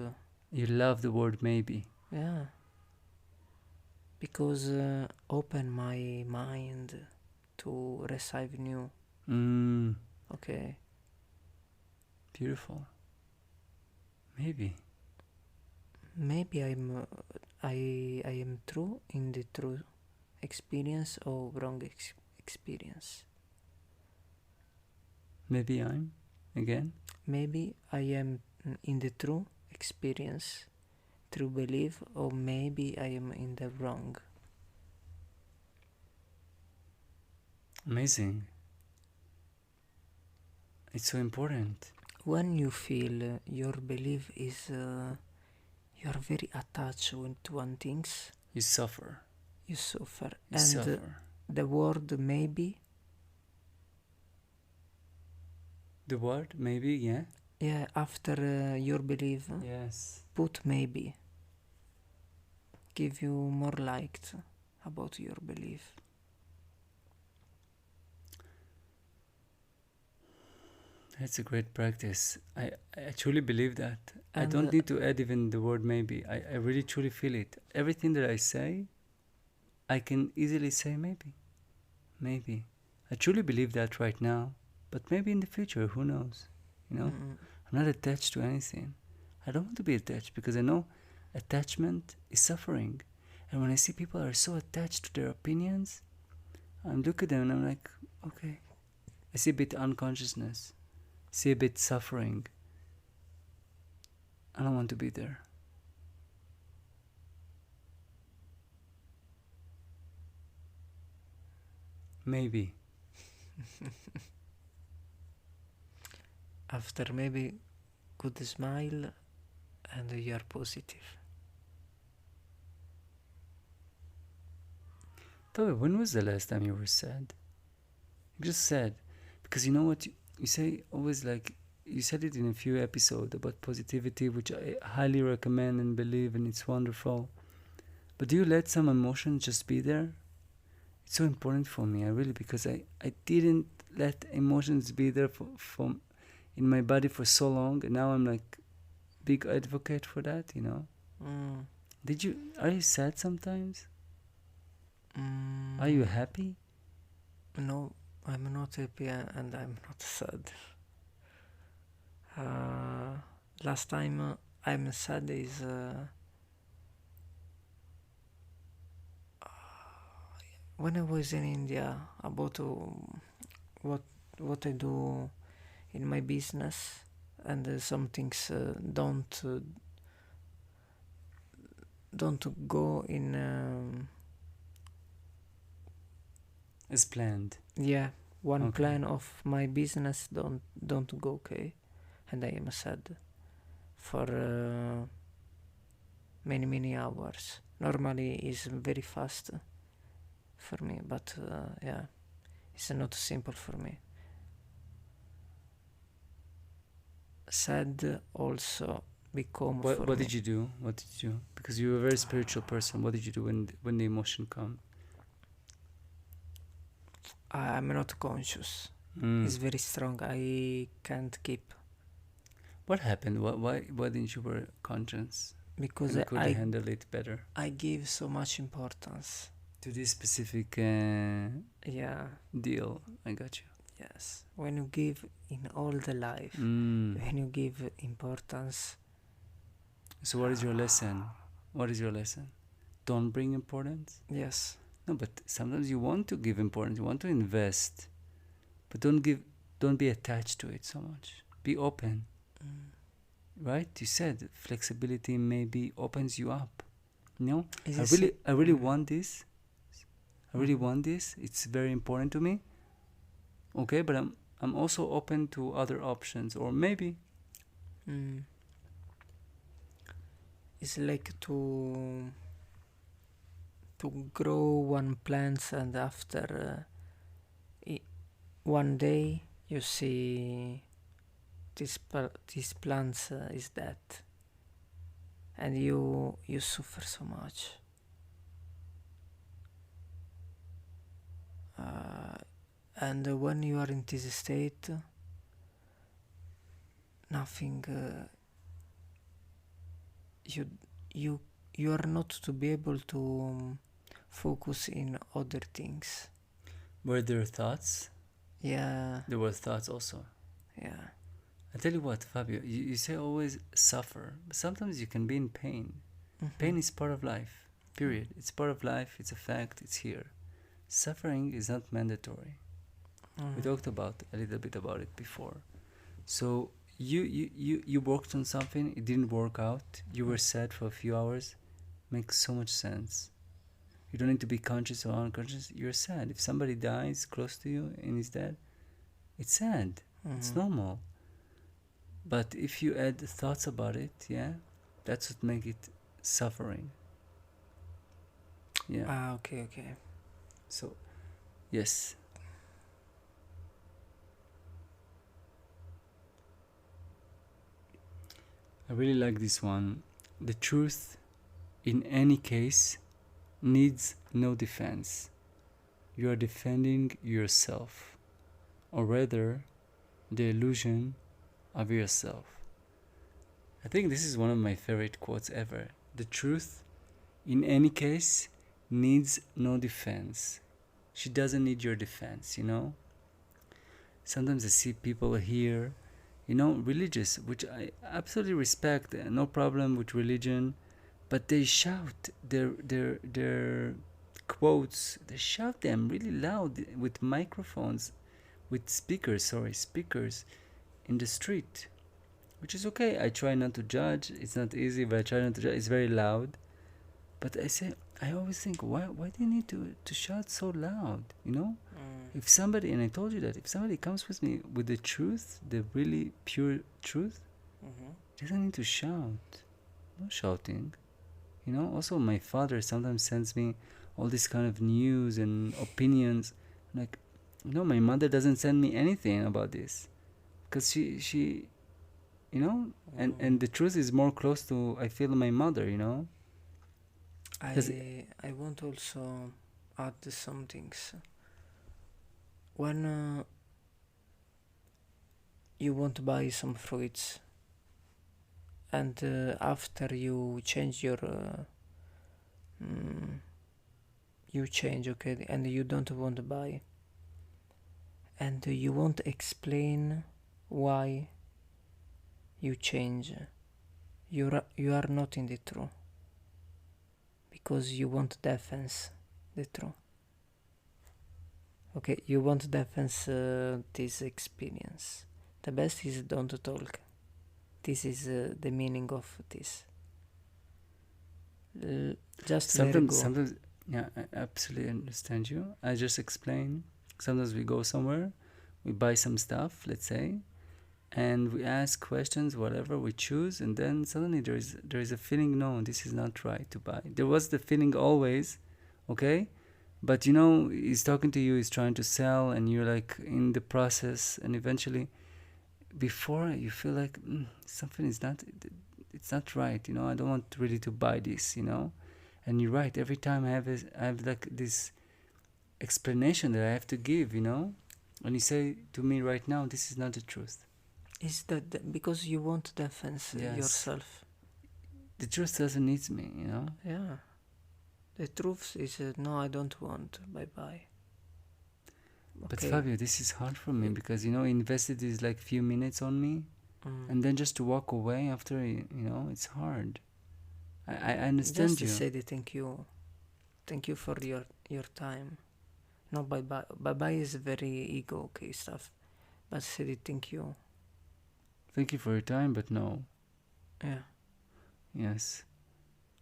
Speaker 1: You love the word maybe.
Speaker 2: Yeah. because open my mind to receive new. Okay.
Speaker 1: Beautiful. Maybe.
Speaker 2: Maybe I am true in the true experience or wrong experience.
Speaker 1: Maybe I'm again.
Speaker 2: Maybe I am in the true experience, true belief, or maybe I am in the wrong.
Speaker 1: Amazing. It's so important.
Speaker 2: When you feel your belief is you are very attached to one things,
Speaker 1: You suffer.
Speaker 2: you suffer.
Speaker 1: You
Speaker 2: And
Speaker 1: suffer.
Speaker 2: the word maybe,
Speaker 1: The word maybe, yeah.
Speaker 2: yeah, after your belief,
Speaker 1: Yes.
Speaker 2: put maybe. Give you more light about your belief.
Speaker 1: That's a great practice. I truly believe that. I
Speaker 2: And
Speaker 1: don't need to add even the word maybe. I really truly feel it. Everything that I say, I can easily say maybe. Maybe. I truly believe that right now. But maybe in the future, who knows? You know? I'm not attached to anything. I don't want to be attached because I know attachment is suffering. And when I see people are so attached to their opinions, I look at them and I'm like, okay. I see a bit unconsciousness. See a bit suffering. I don't want to be there. Maybe.
Speaker 2: after maybe good smile and you are positive.
Speaker 1: Tove, when was the last time you were sad? Just sad. Because you know what? You say always like, you said it in a few episodes about positivity, which I highly recommend and believe, and it's wonderful. But do you let some emotion just be there? It's so important for me, I really, because I didn't let emotions be there for in my body for so long, and now I'm like big advocate for that, you know? Are you sad sometimes? Are you happy?
Speaker 2: No, I'm not happy and I'm not sad. Last time I'm sad is when I was in India about what I do in my business, and some things don't go in
Speaker 1: As planned.
Speaker 2: one
Speaker 1: Okay.
Speaker 2: plan of my business don't go okay, and I am sad for many hours. Normally is very fast for me, but it's not simple for me. Sad also become for
Speaker 1: What
Speaker 2: me.
Speaker 1: did you do? What did you do? Because you're a very spiritual person. What did you do when the emotion come?
Speaker 2: I'm not conscious. It's very strong. I can't keep.
Speaker 1: What happened? Why didn't you wear conscience?
Speaker 2: Because
Speaker 1: And could handle it better?
Speaker 2: I give so much importance
Speaker 1: To this specific
Speaker 2: Yeah.
Speaker 1: deal. I got you.
Speaker 2: Yes. When you give in all the life, when you give importance.
Speaker 1: So what is your lesson? What is your lesson? Don't bring importance?
Speaker 2: Yes.
Speaker 1: No, but sometimes you want to give importance, you want to invest, but don't be attached to it so much. Be open. Right? You said flexibility maybe opens you up. You know? I really want this. I really want this. It's very important to me. Okay, but I'm also open to other options, or maybe.
Speaker 2: It's like to grow one plant, and after one day you see this plant is dead, and you suffer so much. And when you are in this state, nothing. You are not to be able to focus in other things.
Speaker 1: Were there thoughts?
Speaker 2: Yeah,
Speaker 1: There were thoughts also.
Speaker 2: yeah.
Speaker 1: I tell you what, Fabio, you say always suffer, but sometimes you can be in pain.
Speaker 2: Mm-hmm.
Speaker 1: Pain is part of life, period. It's part of life, it's a fact, it's here. Suffering is not mandatory. We talked about a little bit about it before. So you worked on something, it didn't work out, you were sad for a few hours, makes so much sense. You don't need to be conscious or unconscious, you're sad. If somebody dies close to you and is dead, it's sad. It's normal. But if you add thoughts about it, yeah, that's what make it suffering. Yeah.
Speaker 2: Okay.
Speaker 1: So, yes. I really like this one. The truth, in any case, needs no defense. You are defending yourself, or rather, the illusion of yourself. I think this is one of my favorite quotes ever. The truth, in any case, needs no defense. She doesn't need your defense, you know? Sometimes I see people here, you know, religious, which I absolutely respect, no problem with religion, but they shout their quotes, they shout them really loud with microphones, with speakers in the street, which is okay. I try not to judge. It's not easy, but I try not to judge. It's very loud. But I always think, why do you need to shout so loud, you know? If somebody, and I told you that, if somebody comes with me with the truth, the really pure truth, doesn't need to shout. No shouting. You know, also my father sometimes sends me all this kind of news and opinions. Like, you know, my mother doesn't send me anything about this. Because she you know, and the truth is more close to, I feel, my mother, you know.
Speaker 2: I want also add some things. When you want to buy some fruits, and after you change your you change, okay, and you don't want to buy, and you won't explain why you change, you are not in the truth, because you want defense the truth. Okay, you want defense this experience. The best is don't talk. This is the meaning of this. Just let it go.
Speaker 1: Sometimes, yeah, I absolutely understand you. I just explain. Sometimes we go somewhere, we buy some stuff, let's say, and we ask questions, whatever we choose, and then suddenly there is a feeling, no, this is not right to buy. There was the feeling always, okay, but you know, he's talking to you, he's trying to sell, and you're like in the process, and eventually, before you feel like something is not, it's not right, you know. I don't want really to buy this, you know. And you're right. Every time I have like this explanation that I have to give, you know. And you say to me right now, this is not the truth.
Speaker 2: Is that because you want to defense
Speaker 1: Yes.
Speaker 2: yourself?
Speaker 1: The truth doesn't need me, you know.
Speaker 2: Yeah. The truth is no, I don't want. Bye bye.
Speaker 1: But Fabio, this is hard for me because, you know, he invested these like few minutes on me, and then just to walk away after, you know, it's hard. I understand
Speaker 2: just
Speaker 1: you.
Speaker 2: Just say the thank you for your time. No, bye bye. Bye bye is very ego okay stuff, but say the thank you.
Speaker 1: Thank you for your time, but no.
Speaker 2: Yeah.
Speaker 1: Yes.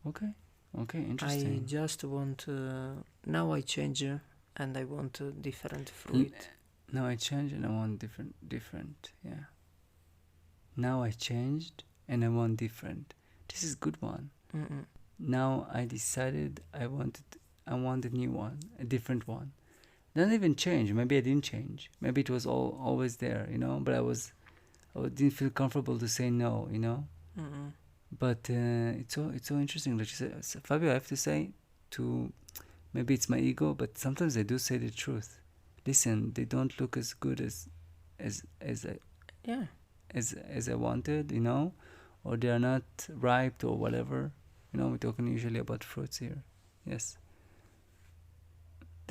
Speaker 1: Okay. Interesting.
Speaker 2: I just want now I change and I want different fruit.
Speaker 1: Now I changed and I want different. Yeah. Now I changed and I want different. This is a good one. Now I decided I want a new one, a different one. Not even change. Maybe I didn't change. Maybe it was always there, you know. But I didn't feel comfortable to say no, you know. But it's so interesting that you say, so Fabio. I have to say, maybe it's my ego, but sometimes I do say the truth. Listen, they don't look as good as I wanted, you know, or they are not ripe or whatever. You know, we're talking usually about fruits here. Yes.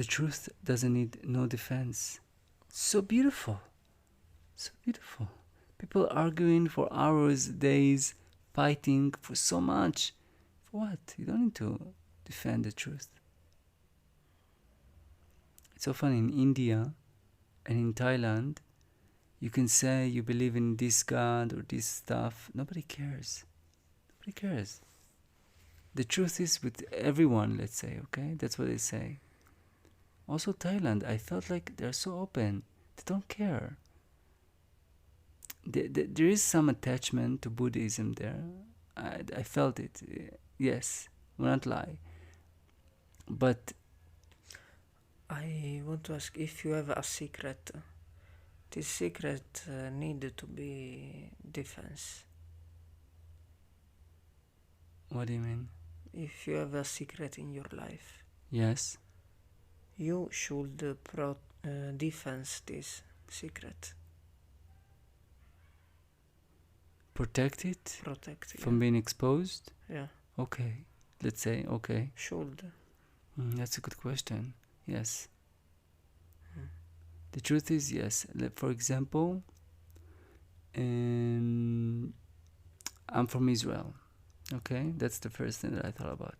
Speaker 1: The truth doesn't need no defense. So beautiful. So beautiful. People arguing for hours, days, fighting for so much. For what? You don't need to defend the truth. It's so funny, in India and in Thailand, you can say you believe in this God or this stuff. Nobody cares. Nobody cares. The truth is with everyone, let's say, okay? That's what they say. Also Thailand, I felt like they're so open. They don't care. There is some attachment to Buddhism there. I felt it. Yes, will not lie. But
Speaker 2: I want to ask if you have a secret. This secret need to be defense.
Speaker 1: what do you mean?
Speaker 2: If you have a secret in your life,
Speaker 1: Yes.
Speaker 2: you should defense this secret.
Speaker 1: Protect it
Speaker 2: Protect it.
Speaker 1: from being exposed?
Speaker 2: Yeah.
Speaker 1: Okay. Let's say, okay.
Speaker 2: Should.
Speaker 1: That's a good question. Yes. The truth is, yes. For example, I'm from Israel. Okay? That's the first thing that I thought about.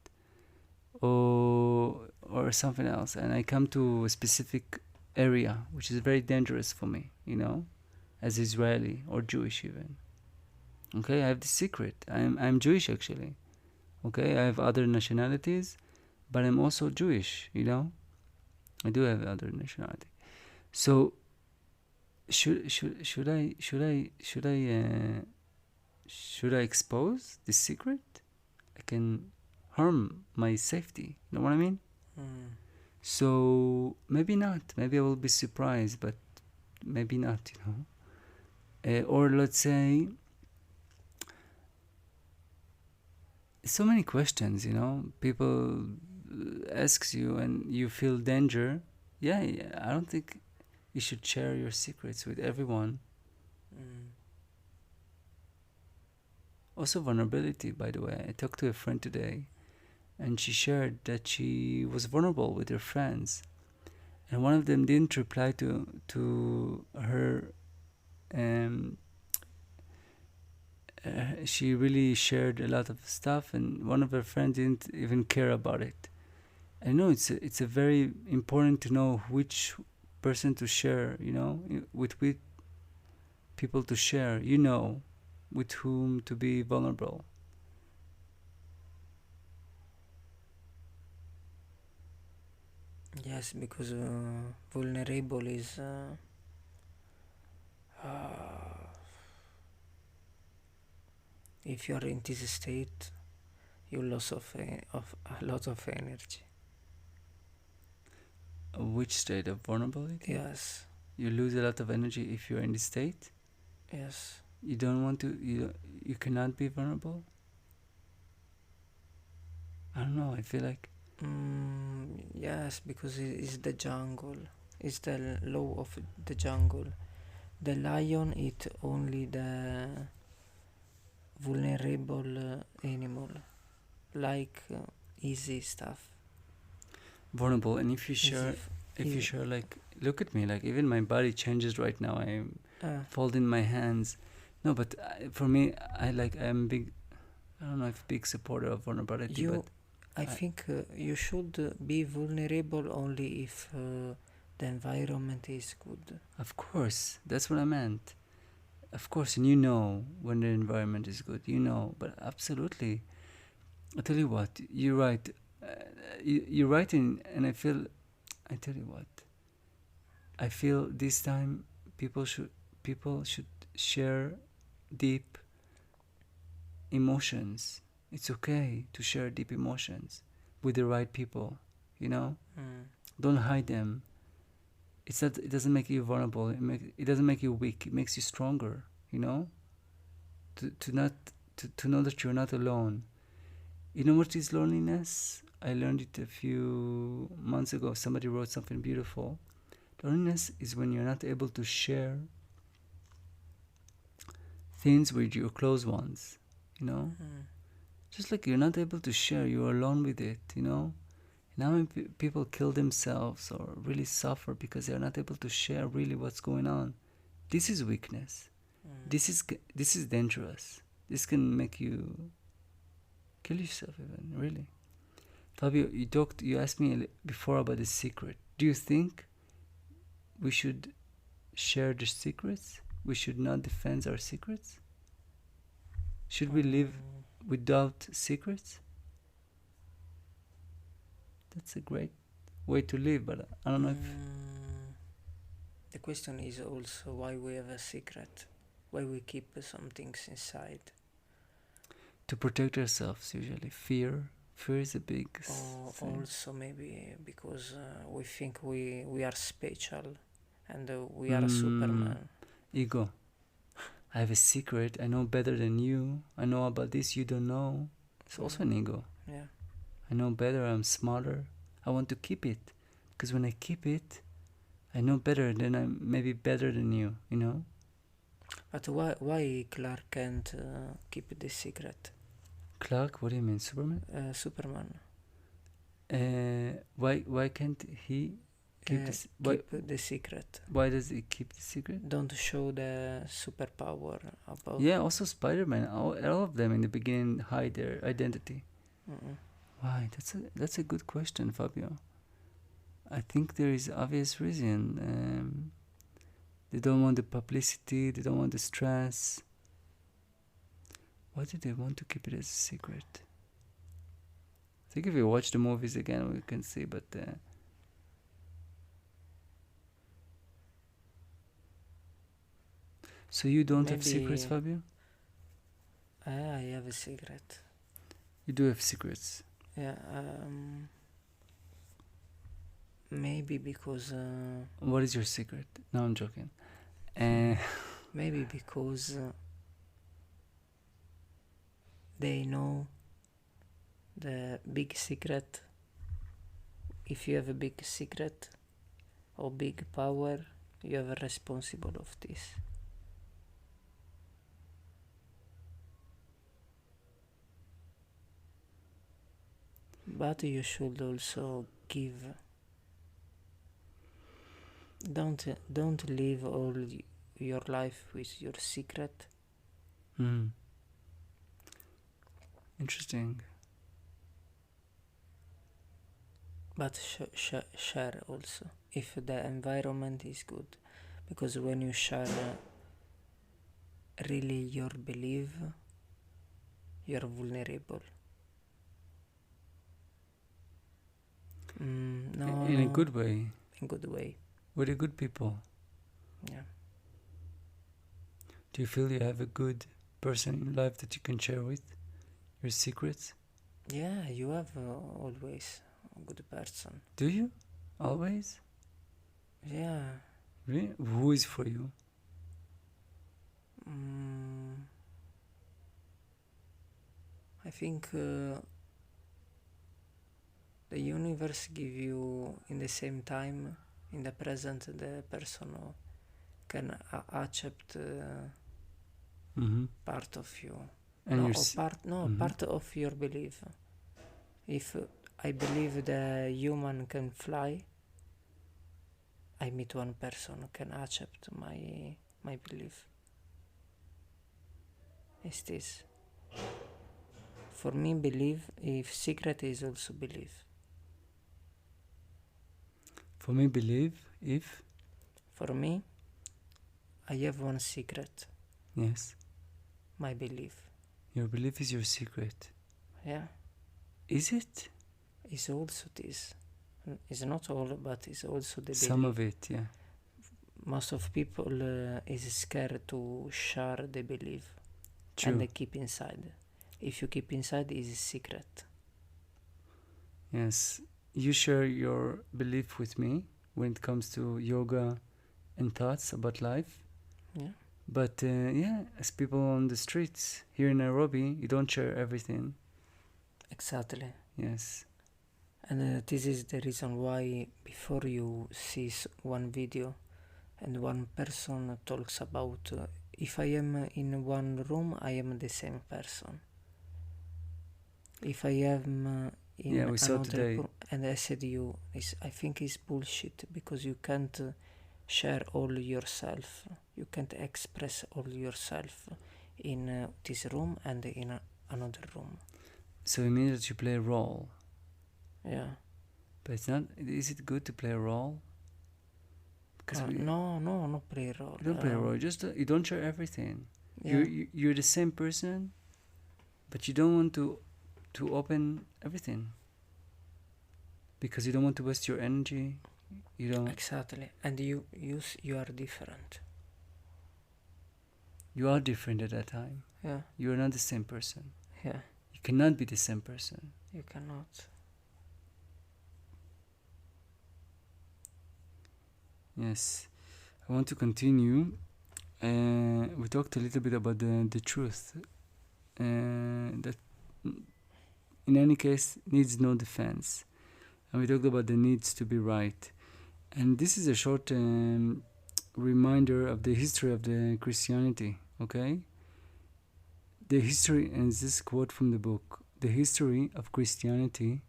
Speaker 1: Or something else. And I come to a specific area, which is very dangerous for me, as Israeli or Jewish even. Okay? I have the secret. I'm Jewish actually. Okay? I have other nationalities, but I'm also Jewish, I do have other nationality. So should I expose this secret? I can harm my safety. You know what I mean? So maybe not. Maybe I will be surprised, but maybe not. Or let's say, so many questions. People asks you, and you feel danger. Yeah, I don't think you should share your secrets with everyone. Also vulnerability, by the way. I talked to a friend today, and she shared that she was vulnerable with her friends, and one of them didn't reply to her. She really shared a lot of stuff, and one of her friends didn't even care about it. I know it's a very important to know which person to share, with which people to share, with whom to be vulnerable.
Speaker 2: Yes, because vulnerable is if you are in this state, you lose of a lot of energy.
Speaker 1: Which state of vulnerability?
Speaker 2: Yes.
Speaker 1: You lose a lot of energy if you're in this state.
Speaker 2: Yes.
Speaker 1: You don't want to. You cannot be vulnerable. I don't know. I feel like.
Speaker 2: Yes, because it's the jungle. It's the law of the jungle. The lion eat only the vulnerable animal, like easy stuff.
Speaker 1: Vulnerable, and if you share, you share, like, look at me, like even my body changes right now. I'm folding my hands. No, but for me, I'm big. I don't know if big supporter of vulnerability, but
Speaker 2: I think you should be vulnerable only if the environment is good.
Speaker 1: Of course, that's what I meant. Of course, and when the environment is good, but absolutely. I tell you what, you're right. You're right, and I tell you what, I feel this time people should share deep emotions. It's okay to share deep emotions with the right people, Don't hide them. It doesn't make you vulnerable. It doesn't make you weak. It makes you stronger, To know that you're not alone. You know what is loneliness? I learned it a few months ago. Somebody wrote something beautiful. Loneliness is when you're not able to share things with your close ones, Just like you're not able to share, you're alone with it, Now when people kill themselves or really suffer because they are not able to share really what's going on, this is weakness. This is dangerous. This can make you kill yourself even, really. Fabio, you asked me before about the secret. Do you think we should share the secrets? We should not defend our secrets? Should we live without secrets? That's a great way to live, but I don't know if...
Speaker 2: The question is also why we have a secret, why we keep some things inside.
Speaker 1: To protect ourselves, usually. Fear is a big thing.
Speaker 2: Also maybe because we think we are special and we are a Superman.
Speaker 1: Ego. I have a secret. I know better than you. I know about this you don't know. It's also an ego.
Speaker 2: Yeah.
Speaker 1: I know better. I'm smarter. I want to keep it. Because when I keep it, I know better. Then I'm maybe better than you, you know?
Speaker 2: But why Clark can't keep the secret?
Speaker 1: Clark? What do you mean? Superman?
Speaker 2: Superman.
Speaker 1: Why can't he keep
Speaker 2: the secret?
Speaker 1: Why does he keep the secret?
Speaker 2: Don't show the superpower about...
Speaker 1: Yeah, also Spider-Man. All of them in the beginning hide their identity. Why? That's a good question, Fabio. I think there is obvious reason. They don't want the publicity. They don't want the stress. Why do they want to keep it as a secret? I think if we watch the movies again, we can see, but... So you don't have secrets, Fabio?
Speaker 2: I have a secret.
Speaker 1: You do have secrets?
Speaker 2: Yeah, maybe because...
Speaker 1: What is your secret? No, I'm joking.
Speaker 2: Maybe because they know the big secret. If you have a big secret or big power, you are responsible of this. But you should also give. Don't live all your life with your secret.
Speaker 1: Interesting.
Speaker 2: But share also if the environment is good, because when you share really your belief, you're vulnerable.
Speaker 1: In a good way.
Speaker 2: In good way.
Speaker 1: With the good people.
Speaker 2: Yeah.
Speaker 1: Do you feel you have a good person in life that you can share with your secrets?
Speaker 2: Yeah, you have always a good person.
Speaker 1: Do you? Always?
Speaker 2: Yeah.
Speaker 1: Really? Who is for you?
Speaker 2: I think the universe give you in the same time, in the present, the person who can accept part of you.
Speaker 1: And
Speaker 2: part of your belief. If I believe the human can fly, I meet one person who can accept my belief. It's this. For me, belief, if secret is also belief.
Speaker 1: For me, believe if?
Speaker 2: For me, I have one secret.
Speaker 1: Yes.
Speaker 2: My belief.
Speaker 1: Your belief is your secret.
Speaker 2: Yeah.
Speaker 1: Is it?
Speaker 2: It's also this. It's not all, but it's also the
Speaker 1: Some
Speaker 2: belief.
Speaker 1: of it, yeah.
Speaker 2: Most of people is scared to share the belief.
Speaker 1: True.
Speaker 2: And they keep inside. If you keep inside, it's a secret.
Speaker 1: Yes. You share your belief with me when it comes to yoga and thoughts about life.
Speaker 2: Yeah.
Speaker 1: But as people on the streets here in Nairobi, you don't share everything.
Speaker 2: Exactly.
Speaker 1: Yes.
Speaker 2: And this is the reason why before you see one video and one person talks about if I am in one room, I am the same person. If I am in
Speaker 1: Yeah, we saw
Speaker 2: another
Speaker 1: today.
Speaker 2: and I said I think it's bullshit, because you can't share all yourself, you can't express all yourself in this room and in another room.
Speaker 1: So it means that you play a role.
Speaker 2: Yeah.
Speaker 1: But it's not. Is it good to play a role? Because
Speaker 2: No, not play a role.
Speaker 1: you don't play a role. You don't share everything.
Speaker 2: Yeah.
Speaker 1: You're the same person, but you don't want to open everything because you don't want to waste your energy. You don't.
Speaker 2: Exactly. And you are different.
Speaker 1: You are different at that time.
Speaker 2: Yeah.
Speaker 1: You are not the same person.
Speaker 2: Yeah.
Speaker 1: You cannot be the same person.
Speaker 2: You cannot.
Speaker 1: Yes, I want to continue. We talked a little bit about the truth. That in any case needs no defense. And we talked about the needs to be right. And this is a short reminder of the history of the Christianity, okay? The history, and this quote from the book, the history of Christianity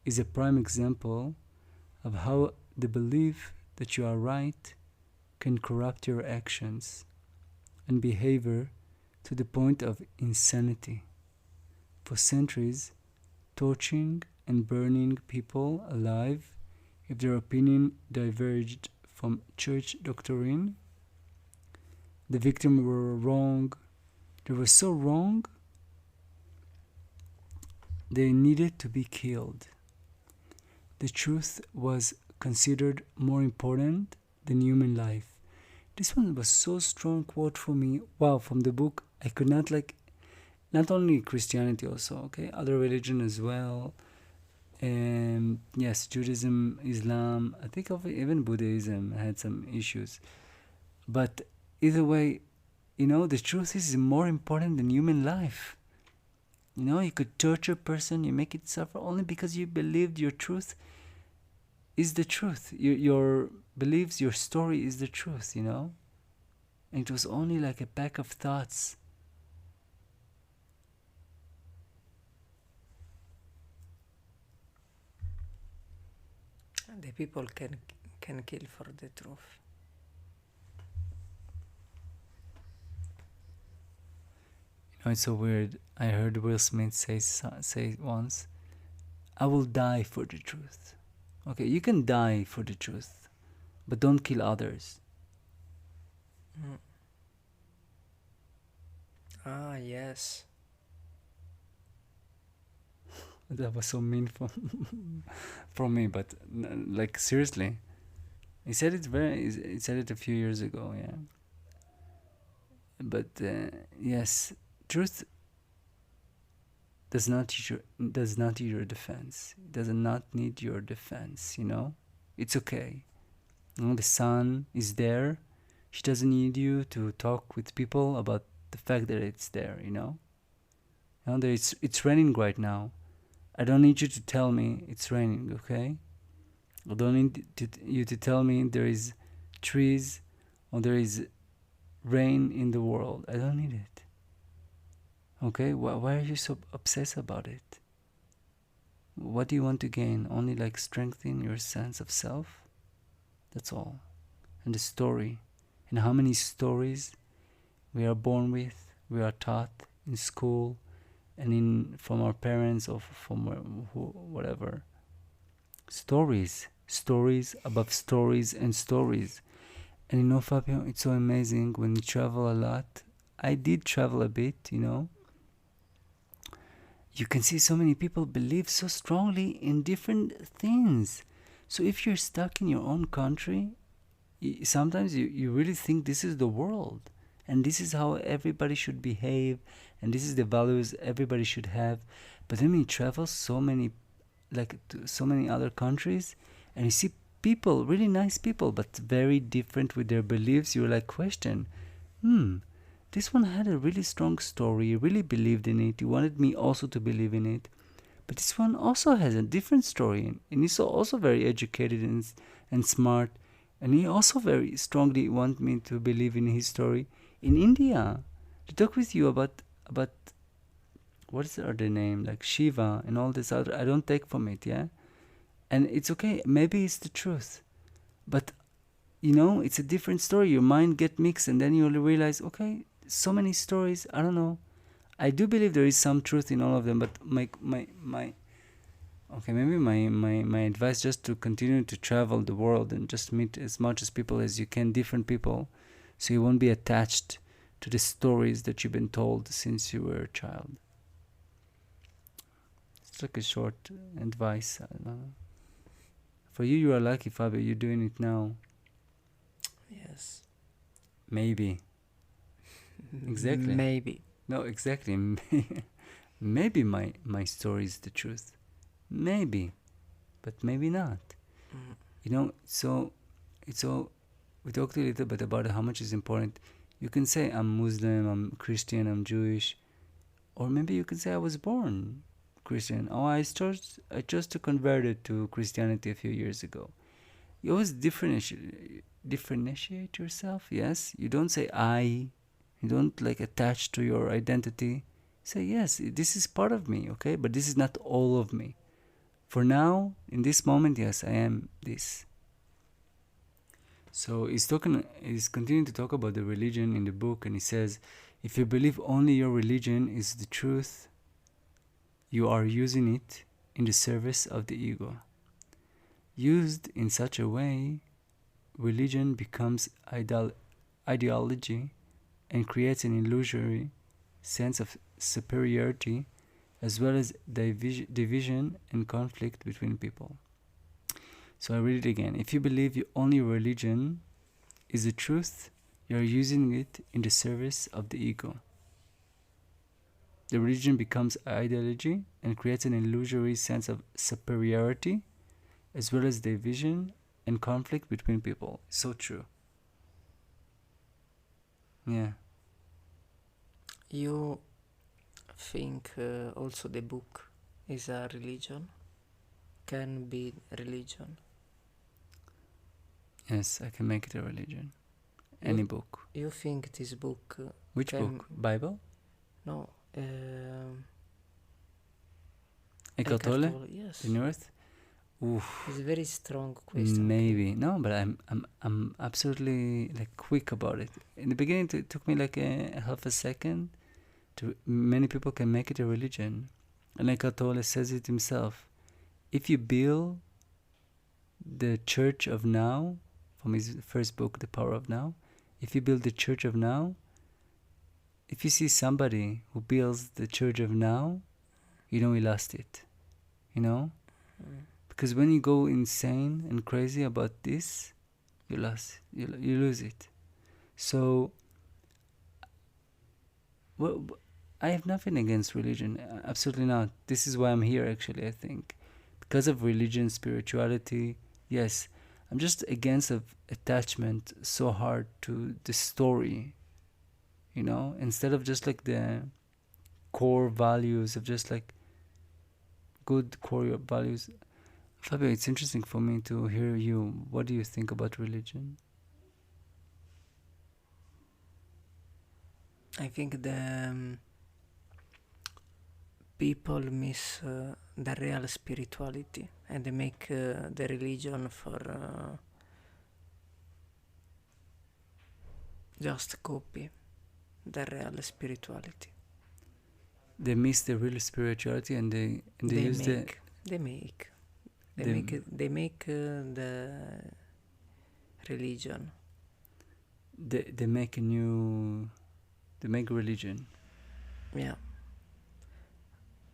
Speaker 1: is a prime example of how the belief that you are right can corrupt your actions and behavior to the point of insanity. For centuries, torturing and burning people alive if their opinion diverged from church doctrine. The victims were wrong. They were so wrong, they needed to be killed. The truth was considered more important than human life. This one was so strong quote for me. Wow, from the book, I could not not only Christianity also, okay, other religion as well. Yes, Judaism, Islam, I think of even Buddhism had some issues. But either way, the truth is more important than human life. You could torture a person, you make it suffer only because you believed your truth is the truth. Your beliefs, your story is the truth, And it was only like a pack of thoughts.
Speaker 2: The people can kill for the truth.
Speaker 1: It's so weird. I heard Will Smith say once, "I will die for the truth." Okay, you can die for the truth, but don't kill others.
Speaker 2: Ah, yes.
Speaker 1: That was so mean from me, but like seriously, he said it He said it a few years ago, yeah. But yes, truth does not need your defense. It does not need your defense. It's okay. The sun is there. She doesn't need you to talk with people about the fact that it's there. It's raining right now. I don't need you to tell me it's raining, okay? I don't need you to tell me there is trees or there is rain in the world. I don't need it. Okay? Why are you so obsessed about it? What do you want to gain? Only strengthen your sense of self? That's all. And the story. And how many stories we are born with, we are taught in school, and from our parents or from whatever. Stories above stories and stories. And Fabio, it's so amazing when you travel a lot. I did travel a bit, You can see so many people believe so strongly in different things. So if you're stuck in your own country, sometimes you really think this is the world. And this is how everybody should behave, and this is the values everybody should have. But then when you travel to so many other countries, and you see people, really nice people, but very different with their beliefs, you question, this one had a really strong story, he really believed in it, he wanted me also to believe in it. But this one also has a different story, and he's also very educated and smart, and he also very strongly want me to believe in his story. In India, to talk with you about what is the other name, like Shiva and all this other, I don't take from it, yeah? And it's okay, maybe it's the truth. But, it's a different story. Your mind get mixed and then you'll realize, okay, so many stories, I don't know. I do believe there is some truth in all of them, but my advice just to continue to travel the world and just meet as much as people as you can, different people, so you won't be attached to the stories that you've been told since you were a child. It's like a short advice. I don't know. For you, you are lucky, Fabio. You're doing it now.
Speaker 2: Yes.
Speaker 1: Maybe. Exactly.
Speaker 2: Maybe.
Speaker 1: No, exactly. Maybe my story is the truth. Maybe. But maybe not. So it's all, we talked a little bit about how much is important. You can say I'm Muslim, I'm Christian, I'm Jewish, or maybe you can say I was born Christian. Oh, I chose to convert it to Christianity a few years ago. You always differentiate yourself. Yes, you don't say I. You don't like attach to your identity. Say yes, this is part of me, okay, but this is not all of me. For now, in this moment, yes, I am this. So he's continuing to talk about the religion in the book, and he says, if you believe only your religion is the truth, you are using it in the service of the ego. Used in such a way, religion becomes ideology and creates an illusory sense of superiority, as well as division and conflict between people. So I read it again. If you believe only religion is the truth, you are using it in the service of the ego. The religion becomes ideology and creates an illusory sense of superiority, as well as division and conflict between people. So true. Yeah.
Speaker 2: You think also the book is a religion? Can be religion?
Speaker 1: Yes, I can make it a religion. Any book.
Speaker 2: You think this book...
Speaker 1: Which book? Bible?
Speaker 2: No.
Speaker 1: Eckhart Tolle?
Speaker 2: Yes.
Speaker 1: In Earth? Oof.
Speaker 2: It's a very strong question.
Speaker 1: Maybe. No, but I'm absolutely like quick about it. In the beginning it took me like a half a second. Many people can make it a religion. And Eckhart Tolle says it himself. If you build the church of now, from his first book, The Power of Now, if you build the church of now, if you see somebody who builds the church of now, you know he lost it. Because when you go insane and crazy about this, you lose it. So, I have nothing against religion. Absolutely not. This is why I'm here, actually, I think. Because of religion, spirituality, yes. I'm just against attachment so hard to the story, instead of just like the core values of just like good core values. Fabio, it's interesting for me to hear you. What do you think about religion?
Speaker 2: I think the people miss the real spirituality, and they make the religion for just copy the real spirituality.
Speaker 1: They miss the real spirituality, and they
Speaker 2: make the religion.
Speaker 1: They make religion.
Speaker 2: Yeah.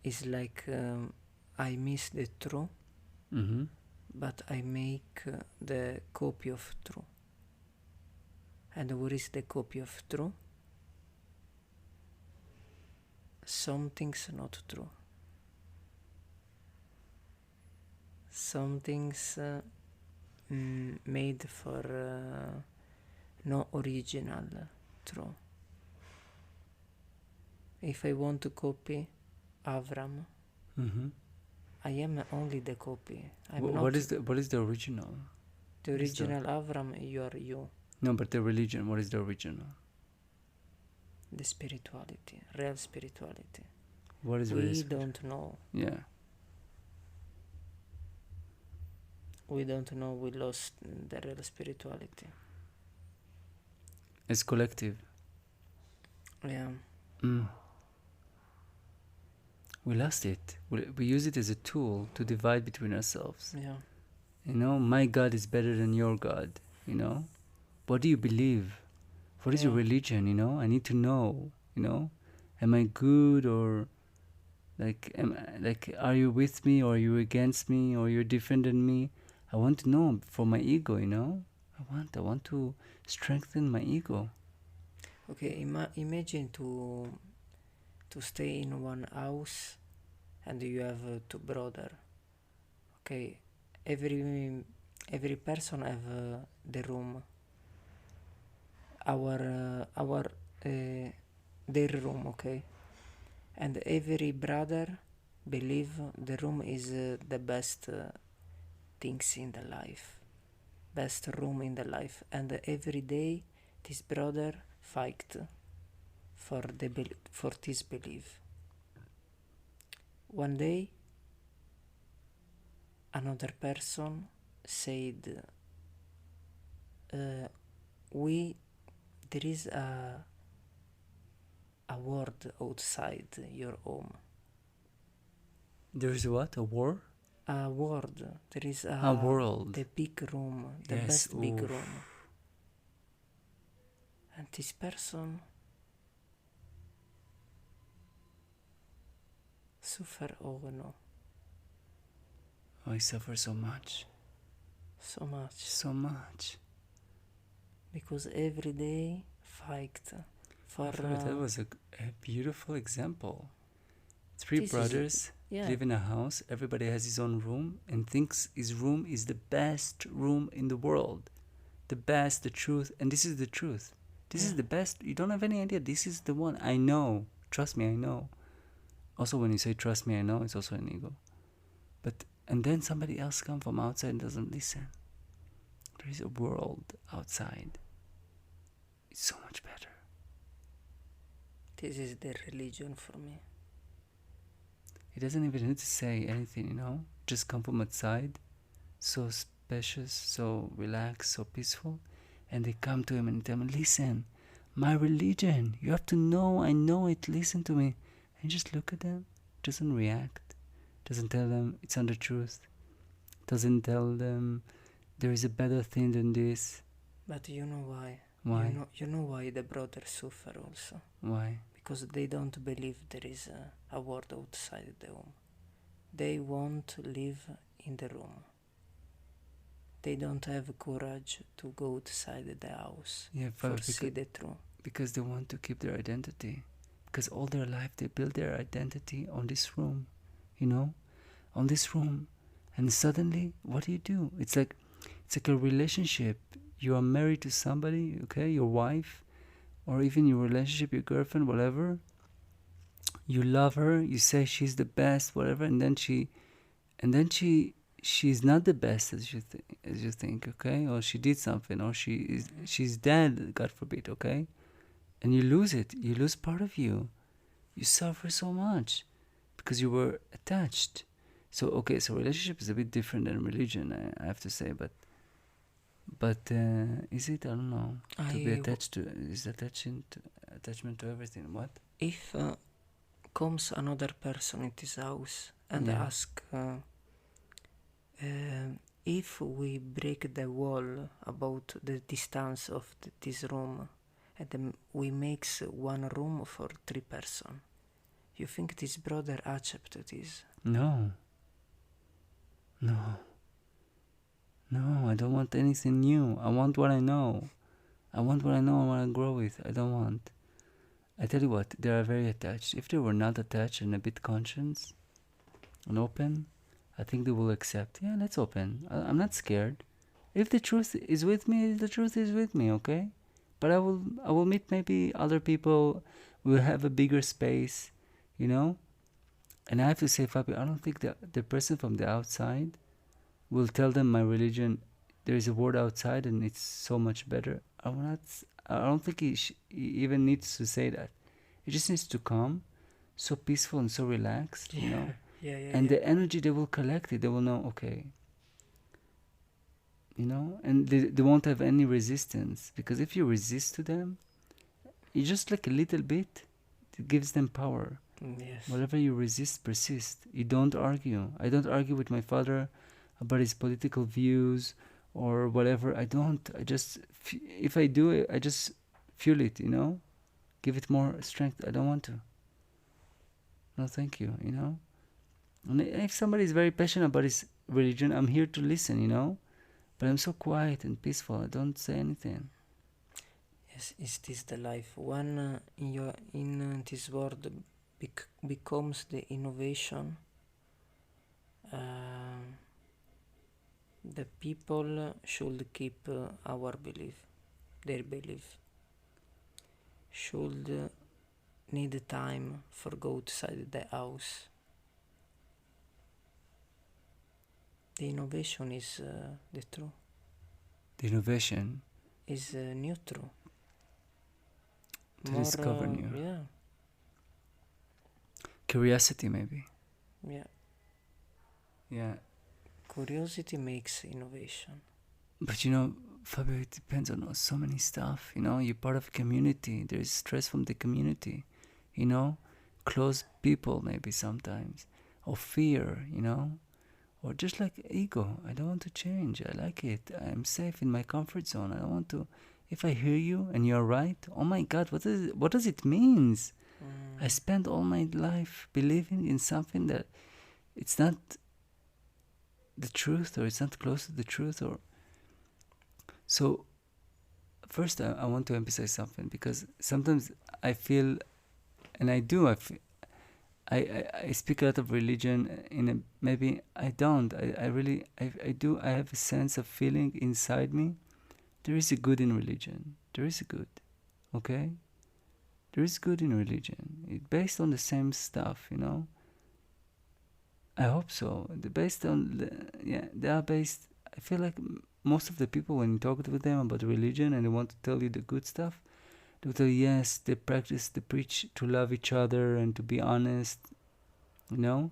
Speaker 2: It's like I miss the true, but I make the copy of true. And what is the copy of true? Something's not true. Something's made for no original true. If I want to copy Avram, I am only the copy.
Speaker 1: What is the original?
Speaker 2: The original Avram, you are you.
Speaker 1: No, but the religion, what is the original?
Speaker 2: The spirituality, real spirituality.
Speaker 1: What is really
Speaker 2: We
Speaker 1: spiritual?
Speaker 2: don't know.
Speaker 1: Yeah.
Speaker 2: We don't know. We lost the real spirituality.
Speaker 1: It's collective.
Speaker 2: Yeah.
Speaker 1: Mm. We lost it. We use it as a tool to divide between ourselves.
Speaker 2: Yeah.
Speaker 1: You know, my God is better than your God. You know, what do you believe? What is your
Speaker 2: Yeah.
Speaker 1: religion? You know, I need to know. You know, am I good or like are you with me or are you against me or you're different than me? I want to know for my ego. You know, I want to strengthen my ego.
Speaker 2: Okay. Imagine to stay in one house and you have two brother. Okay. Every person have the room. Our their room. Okay. And every brother believe the room is the best things in the life, best room in the life, and every day this brother fight for this belief. One day another person said, we there is a world outside your home.
Speaker 1: There is what? A war?
Speaker 2: A world. There is
Speaker 1: A world.
Speaker 2: the big room, the
Speaker 1: Yes.
Speaker 2: best big
Speaker 1: Oof.
Speaker 2: room. And this person suffer. Oh no,
Speaker 1: Oh, I suffer so much.
Speaker 2: so much.
Speaker 1: So much.
Speaker 2: Because every day fight for.
Speaker 1: That was a beautiful example. Three
Speaker 2: This is-
Speaker 1: brothers
Speaker 2: yeah,
Speaker 1: live in a house. Everybody has his own room and thinks his room is the best room in the world. The best, the truth. And this is the truth. This is
Speaker 2: Yeah.
Speaker 1: the best. You don't have any idea. This is the one. I know. Trust me, I know. Also, when you say trust me, I know, it's also an ego. But, and then somebody else comes from outside and doesn't listen. There is a world outside. It's so much better.
Speaker 2: this is the religion for me.
Speaker 1: He doesn't even need to say anything, you know? Just come from outside, so spacious, so relaxed, so peaceful. And they come to him and tell him, listen, my religion, you have to know, I know it, listen to me. And just look at them, doesn't react, doesn't tell them it's not the truth, doesn't tell them there is a better thing than this.
Speaker 2: But you know why?
Speaker 1: Why?
Speaker 2: You know why the brothers suffer also?
Speaker 1: Why?
Speaker 2: Because they don't believe there is a world outside the home. They want to live in the room. They don't have courage to go outside the house
Speaker 1: Yeah,
Speaker 2: for see the truth.
Speaker 1: because they want to keep their identity. Because all their life they build their identity on this room, you know, on this room. And suddenly, what do? It's like a relationship. You are married to somebody, okay, your wife, or even your relationship, your girlfriend, whatever. You love her. You say she's the best, whatever, and then she's not the best as you think, okay, or she did something, or she's dead, God forbid, okay, and you lose it. You lose part of you. You suffer so much because you were attached. So okay, so relationship is a bit different than religion, I have to say, but is it? I don't know. To be attached to is attachment to everything. What?
Speaker 2: If comes another person in this house and
Speaker 1: Yeah.
Speaker 2: ask if we break the wall about the distance of this room and then we makes one room for 3 person, you think this brother accept this?
Speaker 1: No. I don't want anything new. I want what I know. I want what I know. I want to grow with. I don't want. I tell you what, they are very attached. If they were not attached and a bit conscious and open, I think they will accept. Yeah, let's open. I'm not scared. If the truth is with me, the truth is with me, okay? But I will meet maybe other people. We'll have a bigger space, you know? And I have to say, Fabi, I don't think that the person from the outside will tell them my religion, there is a world outside and it's so much better. I don't think he even needs to say that. He just needs to come so peaceful and so relaxed, you know.
Speaker 2: Yeah, yeah,
Speaker 1: And
Speaker 2: yeah.
Speaker 1: the energy, they will collect it. They will know, okay, you know, and they won't have any resistance, because if you resist to them, you just like a little bit, it gives them power.
Speaker 2: Yes.
Speaker 1: Whatever you resist persists. You don't argue. I don't argue with my father about his political views or whatever. I don't. I just, if I do it, I just fuel it, you know? Give it more strength. I don't want to. No, thank you, you know? And if somebody is very passionate about his religion, I'm here to listen, you know? But I'm so quiet and peaceful. I don't say anything.
Speaker 2: Yes, is this the life? One in this world becomes the innovation. The people should keep our belief, their belief. Should need time for go outside the house. The innovation is the true.
Speaker 1: The innovation
Speaker 2: Is neutral.
Speaker 1: to
Speaker 2: More,
Speaker 1: discover new.
Speaker 2: yeah,
Speaker 1: Curiosity, maybe.
Speaker 2: yeah.
Speaker 1: Yeah.
Speaker 2: Curiosity makes innovation.
Speaker 1: But you know, Fabio, it depends on so many stuff. You know, you're part of a community. There's stress from the community. You know, close people maybe sometimes, or fear. You know, or just like ego. I don't want to change. I like it. I'm safe in my comfort zone. I don't want to. If I hear you and you're right, oh my God, what does it mean? I spent all my life believing in something that it's not the truth, or it's not close to the truth, or so. First, I want to emphasize something, because sometimes I feel, and I do, I speak a lot of religion in a, maybe I don't. I really, I do, I have a sense of feeling inside me. There is a good in religion. There is a good, okay? There is good in religion. It's based on the same stuff, you know? I hope so. They're based on, yeah, they are based, I feel like most of the people, when you talk with them about religion and they want to tell you the good stuff, they will tell you, yes, they practice, they preach to love each other and to be honest, you know?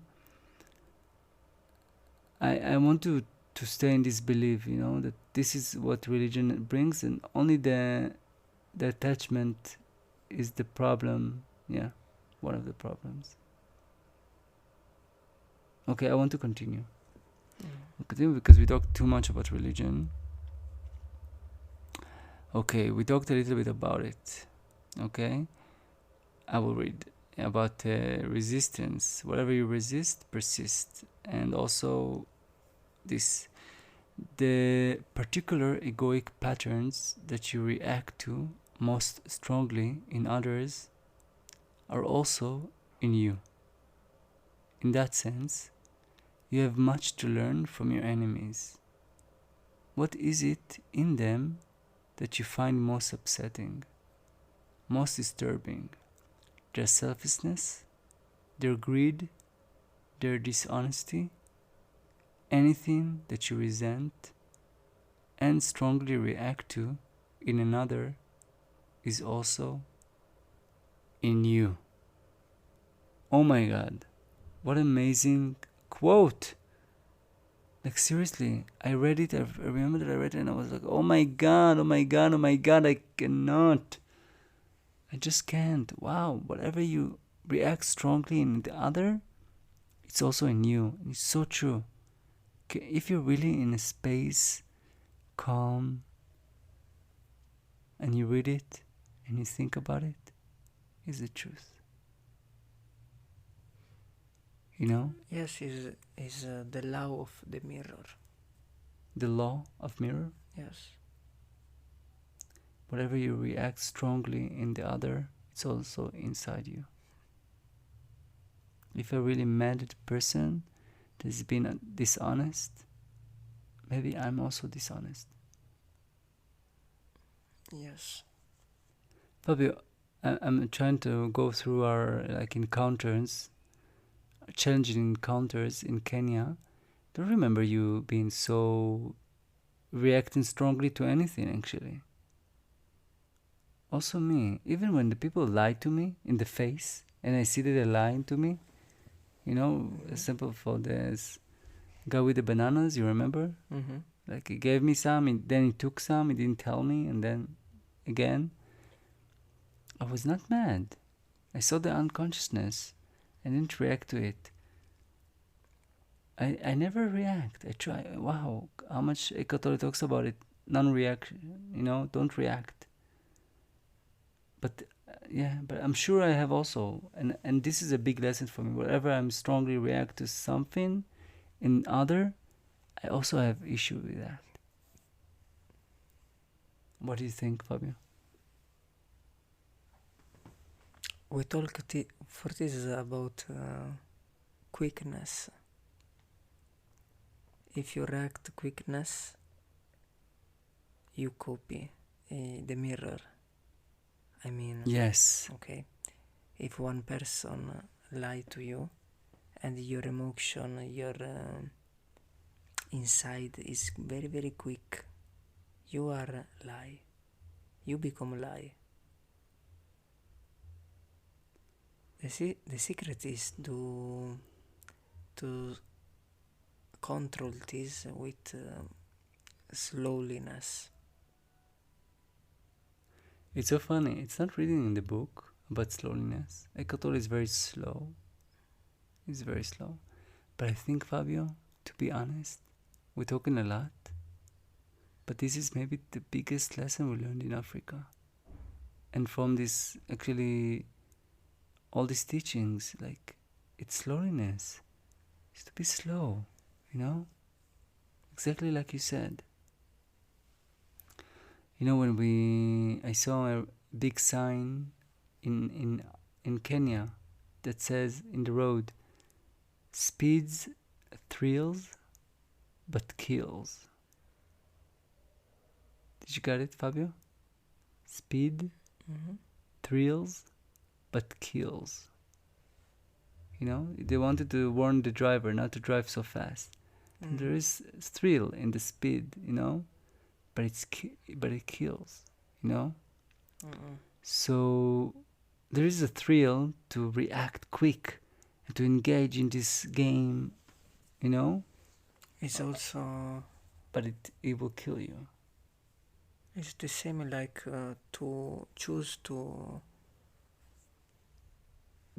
Speaker 1: I want to stay in this belief, you know, that this is what religion brings, and only the attachment is the problem, yeah, one of the problems. Okay, I want to continue. Continue because we talked too much about religion. Okay, we talked a little bit about it. Okay, I will read about resistance. Whatever you resist, persist. And also this, the particular egoic patterns that you react to most strongly in others are also in you. In that sense, you have much to learn from your enemies. What is it in them that you find most upsetting, most disturbing? Their selfishness, their greed, their dishonesty, anything that you resent and strongly react to in another is also in you. Oh my God, what amazing quote! Like seriously, I read it, I remember that I read it and I was like, oh my God, oh my God, oh my God, I cannot. I just can't. Wow, whatever you react strongly in the other, it's also in you. It's so true. If you're really in a space, calm, and you read it and you think about it, it's the truth. You know?
Speaker 2: Yes, is the law of the mirror.
Speaker 1: The law of mirror.
Speaker 2: Yes.
Speaker 1: Whatever you react strongly in the other, it's also inside you. If a really mad person that's been dishonest, maybe I'm also dishonest.
Speaker 2: Yes.
Speaker 1: Fabio, I'm trying to go through our encounters, challenging encounters in Kenya. Don't remember you being so reacting strongly to anything, actually. Also me, even when the people lie to me in the face and I see that they're lying to me. You know,
Speaker 2: Mm-hmm.
Speaker 1: a simple for this guy with the bananas, you remember?
Speaker 2: Mm-hmm.
Speaker 1: Like he gave me some, then he took some, he didn't tell me, and then again. I was not mad. I saw the unconsciousness. I didn't react to it. I never react. I try. Wow, how much Eckhart Tolle talks about it. Non-reaction, don't react. But but I'm sure I have also, and this is a big lesson for me. Wherever I'm strongly react to something in other, I also have issue with that. What do you think, Fabio?
Speaker 2: We talked for this about quickness. If you react to quickness, you copy the mirror. I mean,
Speaker 1: Yes.
Speaker 2: okay, if one person lie to you and your emotion, your inside is very very quick, you are lie. You become lie. The secret is to control this with slowliness.
Speaker 1: It's so funny. It's not reading in the book about slowness. Eckhart Tolle is very slow. He's very slow. But I think, Fabio, to be honest, we're talking a lot. But this is maybe the biggest lesson we learned in Africa. And from this, actually, all these teachings, like, it's slowness. It's to be slow, Exactly like you said. When I saw a big sign in Kenya that says in the road, speeds thrills but kills. Did you get it, Fabio? Speed thrills but kills. They wanted to warn the driver not to drive so fast. And there is thrill in the speed, but it kills, So there is a thrill to react quick and to engage in this game,
Speaker 2: It's also
Speaker 1: but it will kill you.
Speaker 2: it's the same like to choose to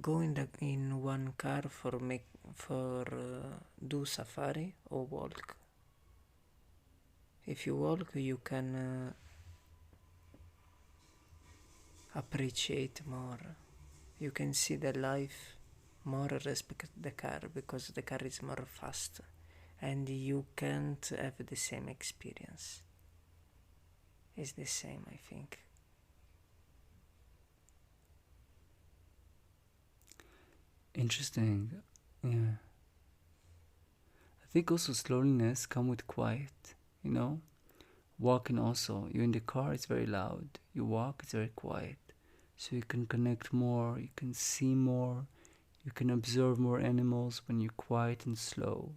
Speaker 2: go in one car for do safari or walk. If you walk, you can appreciate more. You can see the life more, respect the car because the car is more fast, and you can't have the same experience. It's the same, I think.
Speaker 1: Interesting. Yeah. I think also slowness come with quiet, Walking also. You're in the car, it's very loud. You walk, it's very quiet. So you can connect more, you can see more, you can observe more animals when you're quiet and slow,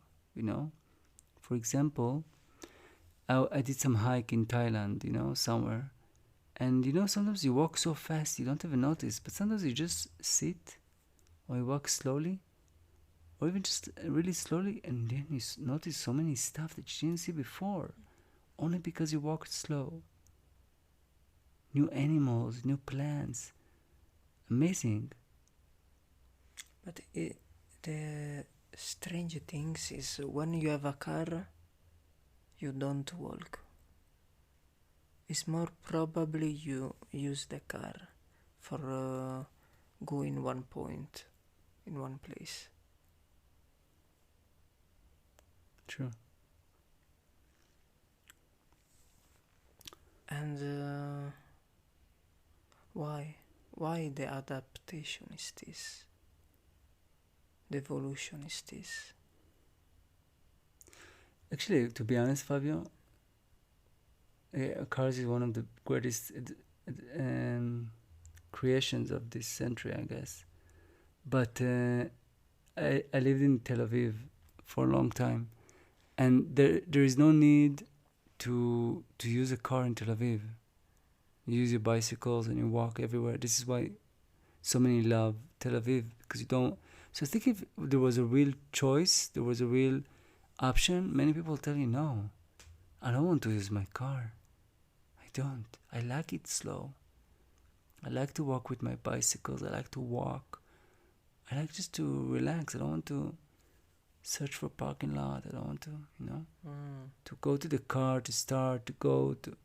Speaker 1: For example, I did some hike in Thailand, somewhere. And sometimes you walk so fast you don't even notice, but sometimes you just sit or you walk slowly or even just really slowly, and then you notice so many stuff that you didn't see before, only because you walked slow. New animals, new plants. Amazing.
Speaker 2: But the strange things is when you have a car, you don't walk. It's more probably you use the car for going one point in one place.
Speaker 1: True.
Speaker 2: And why the adaptation is this? The evolution is this?
Speaker 1: Actually, to be honest, Fabio, cars is one of the greatest creations of this century, I guess. But I lived in Tel Aviv for a long time, and there is no need to use a car in Tel Aviv. You use your bicycles and you walk everywhere. This is why so many love Tel Aviv because you don't. So I think if there was a real choice, there was a real option, many people tell you no, I don't want to use my car. I don't. I like it slow. I like to walk with my bicycles. I like to walk. I like just to relax. I don't want to search for parking lot. I don't want to, to go to the car, to start, to go to.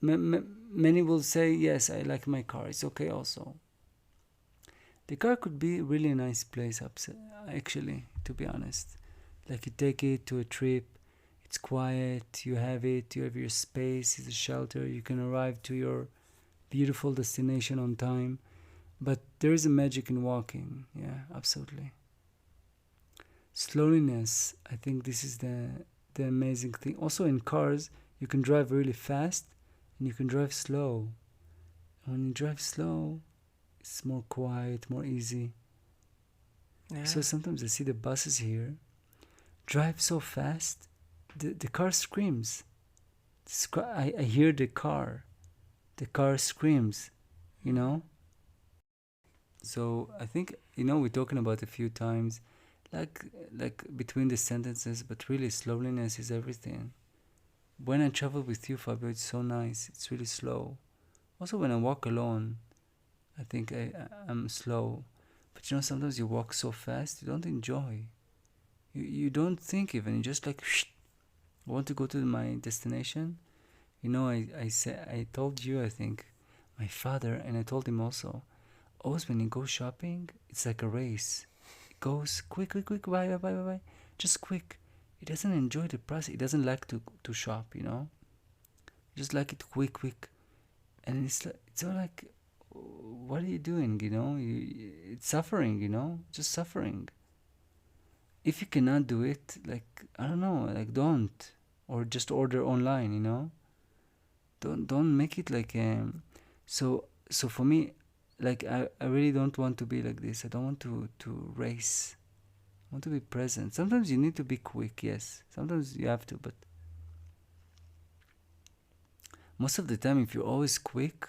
Speaker 1: Many will say, yes, I like my car. It's okay also. The car could be really a nice place, actually, to be honest. Like you take it to a trip, it's quiet, you have your space, it's a shelter, you can arrive to your beautiful destination on time. But there is a magic in walking, yeah, absolutely. Slowness, I think this is the amazing thing. Also in cars, you can drive really fast and you can drive slow. And when you drive slow, it's more quiet, more easy.
Speaker 2: Yeah.
Speaker 1: So sometimes I see the buses here drive so fast, the car screams. I hear the car screams, you know. So I think we're talking about a few times, like between the sentences, but really slowness is everything. When I travel with you, Fabio, it's so nice. It's really slow. Also, when I walk alone, I think I'm slow. But sometimes you walk so fast, you don't enjoy. You don't think even. You just like, I want to go to my destination. I told you, I think, my father, and I told him also, always when you go shopping, it's like a race. It goes quick, quick, quick, bye, bye, bye, bye, bye. Just quick. He doesn't enjoy the process. He doesn't like to shop, Just like it quick, quick. And it's all like, what are you doing, It's suffering, Just suffering. If you cannot do it, like, I don't know, like, don't. Or just order online, Don't make it like, so for me, like, I really don't want to be like this. I don't want to race. I want to be present. Sometimes you need to be quick, yes. Sometimes you have to, but most of the time, if you're always quick,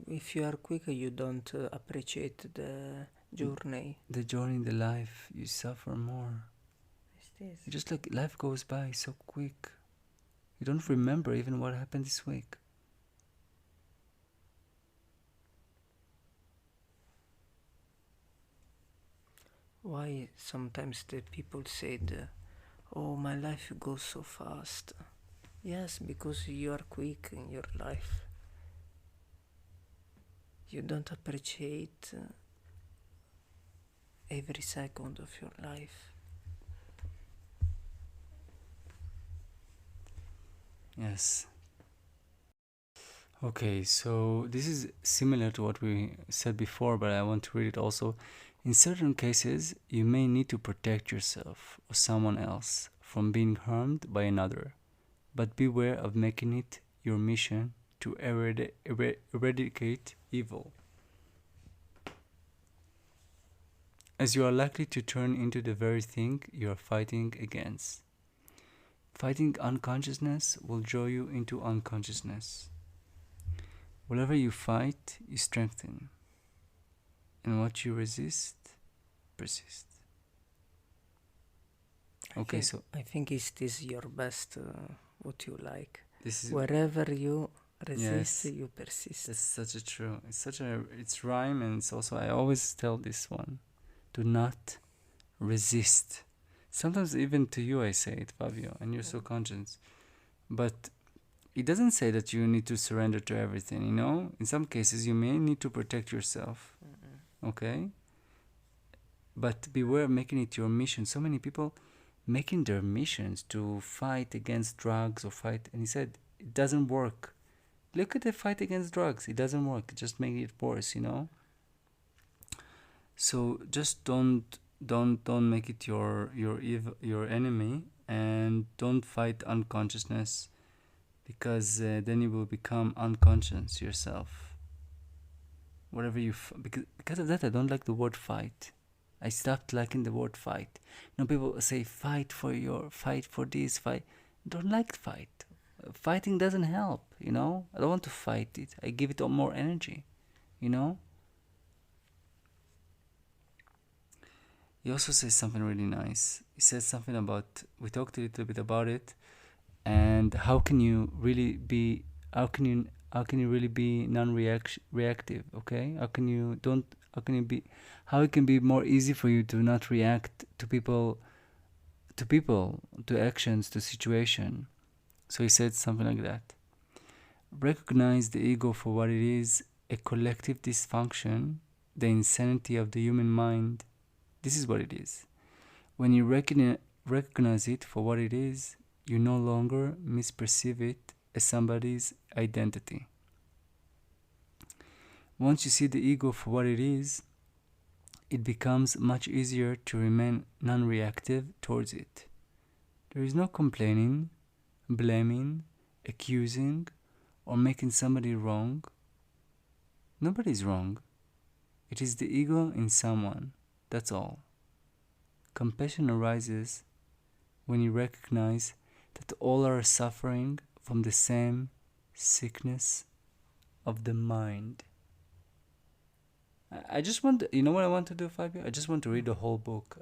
Speaker 2: if you are quick, you don't appreciate the journey.
Speaker 1: The journey, the life, you suffer more.
Speaker 2: It's
Speaker 1: Just like life goes by so quick. You don't remember even what happened this week.
Speaker 2: Why sometimes the people said, oh, my life goes so fast. Yes, because you are quick in your life. You don't appreciate every second of your life.
Speaker 1: Yes. Okay, so this is similar to what we said before, but I want to read it also. In certain cases, you may need to protect yourself or someone else from being harmed by another, but beware of making it your mission to eradicate evil, as you are likely to turn into the very thing you are fighting against. Fighting unconsciousness will draw you into unconsciousness. Whatever you fight, you strengthen, and what you resist, persist. Okay, so
Speaker 2: I think it is your best, what you like.
Speaker 1: this is
Speaker 2: Wherever you resist,
Speaker 1: Yes.
Speaker 2: you persist.
Speaker 1: That's such a true. It's rhyme, and it's also I always tell this one, do not resist. Sometimes even to you I say it, Fabio, and you're so conscious, but it doesn't say that you need to surrender to everything. In some cases you may need to protect yourself. Okay, but beware of making it your mission. So many people making their missions to fight against drugs or fight, and he said it doesn't work. Look at the fight against drugs. It doesn't work. It just makes it worse, So just don't make it your enemy, and don't fight unconsciousness, because then you will become unconscious yourself. Whatever because of that, I don't like the word fight. I stopped liking the word fight. People say fight for this, fight. Don't like fight. Fighting doesn't help, I don't want to fight it. I give it more energy, you know? He also says something really nice. He says something about, we talked a little bit about it, and how can you really be, how can you really be reactive, okay? How can you be, how it can be more easy for you to not react to actions, to situation. So he said something like that. Recognize the ego for what it is, a collective dysfunction, the insanity of the human mind. This is what it is. When you recognize it for what it is, you no longer misperceive it as somebody's identity. Once you see the ego for what it is, it becomes much easier to remain non-reactive towards it. There is no complaining, blaming, accusing, or making somebody wrong. Nobody's wrong. It is the ego in someone, that's all. Compassion arises when you recognize that all are suffering from the same sickness of the mind. I just want, you know what I want to do, Fabio? I just want to read the whole book.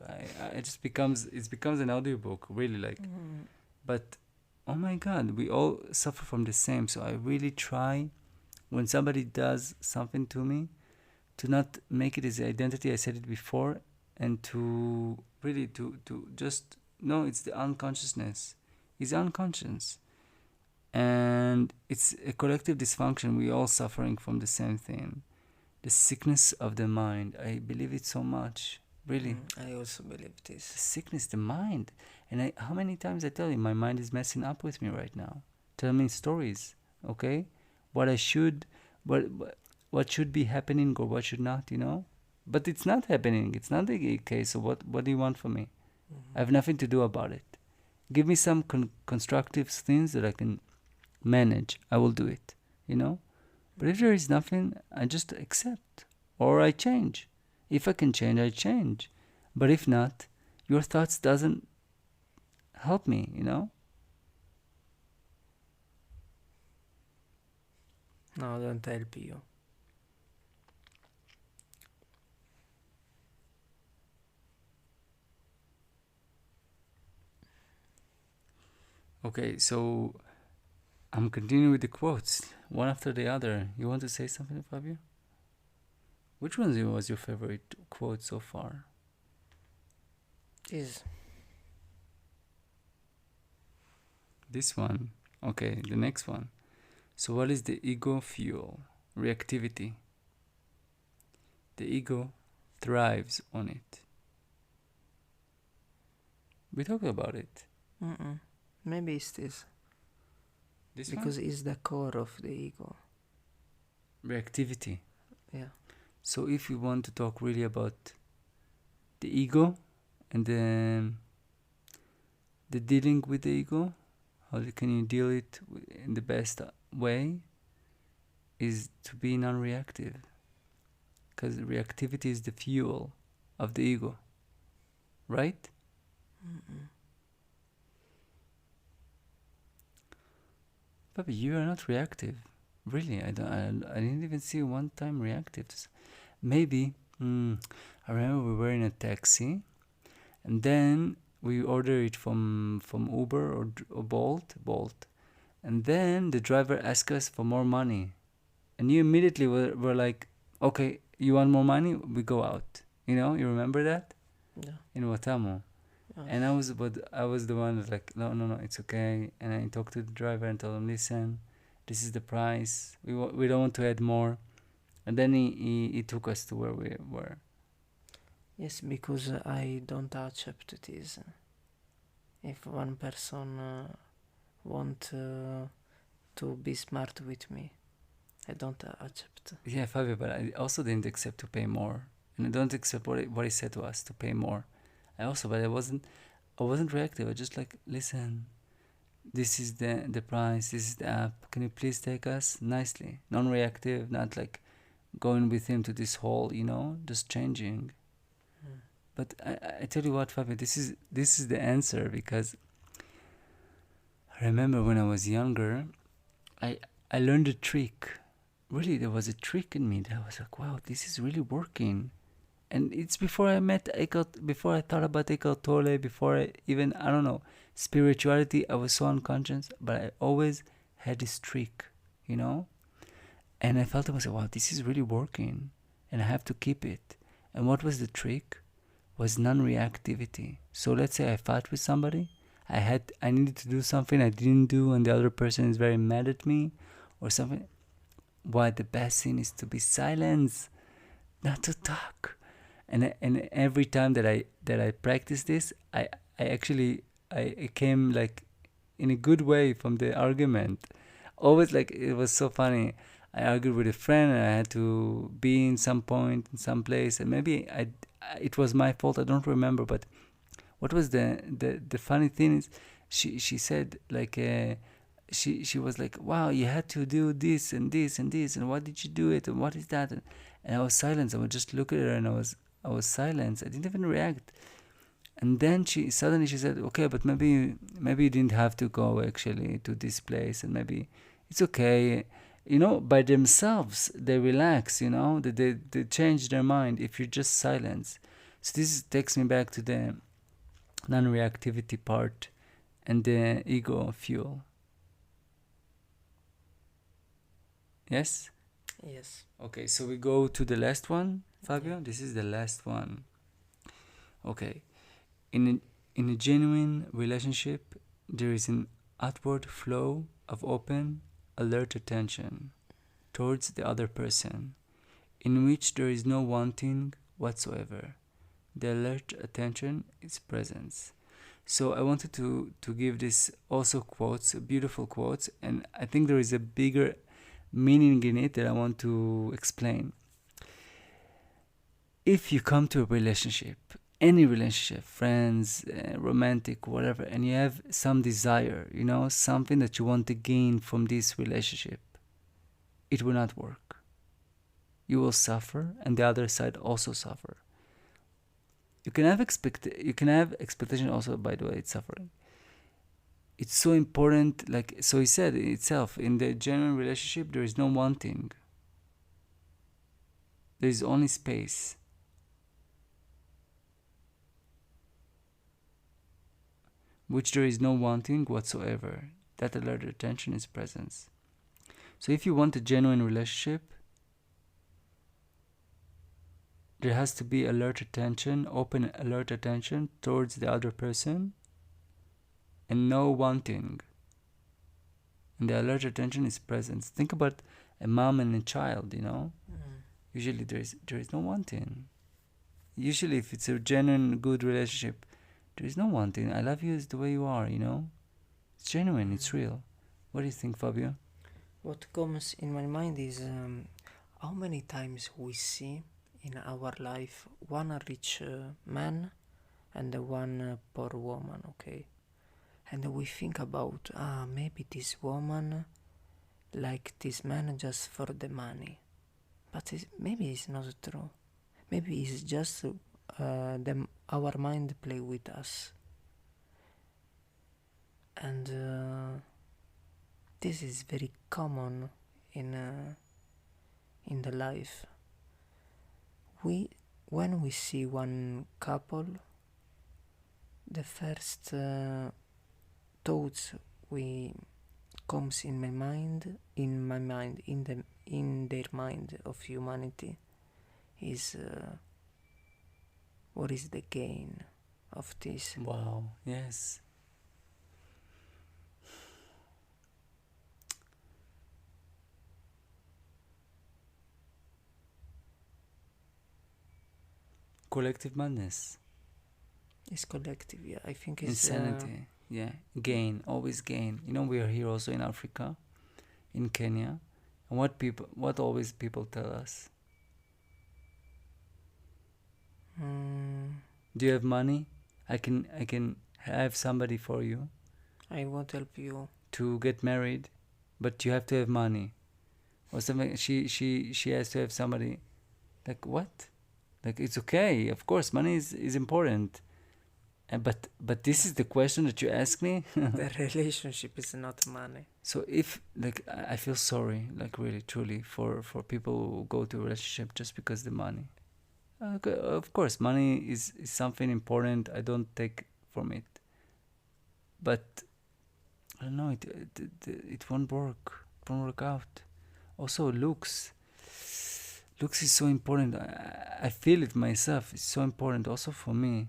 Speaker 1: It becomes an audiobook, really, like. But oh my God, we all suffer from the same. So I really try, when somebody does something to me, to not make it as identity. I said it before, and to really to just no, it's the unconsciousness. It's unconscious, and it's a collective dysfunction. We all suffering from the same thing. The sickness of the mind. I believe it so much. Really.
Speaker 2: I also believe this.
Speaker 1: The sickness, the mind. And how many times I tell you, my mind is messing up with me right now. Tell me stories, okay? What I should, what should be happening or what should not, But it's not happening. It's not the case. So what do you want from me? I have nothing to do about it. Give me some constructive things that I can manage. I will do it, But if there is nothing, I just accept or I change. If I can change, I change. But if not, your thoughts doesn't help me,
Speaker 2: No, don't help you.
Speaker 1: Okay, so I'm continuing with the quotes, one after the other. You want to say something, Fabio? Which one was your favorite quote so far? This one. Okay, the next one. So what is the ego fuel? Reactivity. The ego thrives on it. We talked about it.
Speaker 2: Maybe it's this. Because it's the core of the ego.
Speaker 1: Reactivity.
Speaker 2: Yeah.
Speaker 1: So if you want to talk really about the ego and then the dealing with the ego, how can you deal it in the best way, is to be non-reactive. Because reactivity is the fuel of the ego. Right? But you are not reactive. Really, I didn't even see you one time reactive. Maybe, I remember we were in a taxi, and then we ordered it from Uber or Bolt, and then the driver asked us for more money, and you immediately were like, okay, you want more money? We go out. You remember that?
Speaker 2: Yeah.
Speaker 1: In Watamu. And I was the one that's like, no, it's okay. And I talked to the driver and told him, listen, this is the price. We don't want to add more. And then he took us to where we were.
Speaker 2: Yes, because I don't accept this. If one person want to be smart with me, I don't accept.
Speaker 1: Yeah, Fabio, but I also didn't accept to pay more. And I don't accept what he said to us, to pay more. I wasn't reactive. I just like, listen, this is the price, this is the app. Can you please take us nicely? Non-reactive, not like going with him to this hole, just changing. But I tell you what, Fabio, this is the answer, because I remember when I was younger, I I learned a trick. Really, there was a trick in me that I was like, wow, this is really working. And it's before I met Eckhart, before I thought about Eckhart Tolle, before I even, I don't know, spirituality, I was so unconscious, but I always had this trick, you know? And I felt to myself, wow, this is really working, and I have to keep it. And what was the trick? Was non-reactivity. So let's say I fought with somebody, I needed to do something I didn't do, and the other person is very mad at me, or something. Why the best thing is to be silent, not to talk. And every time that I practice this, I actually I came like in a good way from the argument. Always, like, it was so funny. I argued with a friend, and I had to be in some point in some place, and maybe it was my fault. I don't remember, but what was the funny thing is, she said, like, she was like, wow, you had to do this and this and this, and why did you do it, and what is that? And I was silent. I would just look at her, and I was silent. I didn't even react. And then she suddenly she said, okay, but maybe you didn't have to go actually to this place, and maybe it's okay. By themselves they relax. They change their mind if you're just silence. So this takes me back to the non-reactivity part and the ego fuel. Yes.
Speaker 2: Yes.
Speaker 1: Okay, so we go to the last one, Fabio. This is the last one. Okay. In a genuine relationship, there is an outward flow of open, alert attention towards the other person, in which there is no wanting whatsoever. The alert attention is presence. So I wanted to give this also quotes, beautiful quotes, and I think there is a bigger meaning in it that I want to explain. If you come to a relationship, any relationship, friends, romantic, whatever, and you have some desire, something that you want to gain from this relationship, it will not work. You will suffer, and the other side also suffer. You can have expectation also, by the way, it's suffering. It's so important, like, so he said itself, in the genuine relationship, there is no wanting. There is only space. Which there is no wanting whatsoever. That alert attention is presence. So if you want a genuine relationship, there has to be alert attention, open alert attention towards the other person, and no wanting. And the alert attention is presence. Think about a mom and a child, Usually there is no wanting. Usually if it's a genuine good relationship, there is no wanting. I love you as the way you are, It's genuine, it's real. What do you think, Fabio?
Speaker 2: What comes in my mind is how many times we see in our life one rich man and one poor woman, okay? And we think about, maybe this woman like this man just for the money. But maybe it's not true. Maybe it's just our mind play with us. And this is very common in the life. When we see one couple, the first thoughts we comes in their mind of humanity is what is the gain of this?
Speaker 1: Wow, yes. Collective madness.
Speaker 2: It's collective, yeah. I think it's
Speaker 1: insanity. Yeah, gain, always gain. We are here also in Africa, in Kenya, and what always people tell us? Do you have money? I can have somebody for you.
Speaker 2: I won't help you
Speaker 1: to get married, but you have to have money, or something. She has to have somebody. Like what? Like, it's okay. Of course, money is important. But this is the question that you ask me.
Speaker 2: The relationship is not money.
Speaker 1: So if like I feel sorry, like really truly for people who go to a relationship just because the money. Okay, of course, money is something important. I don't take from it, but I don't know. It won't work. It won't work out. Also, looks is so important. I feel it myself. It's so important also for me,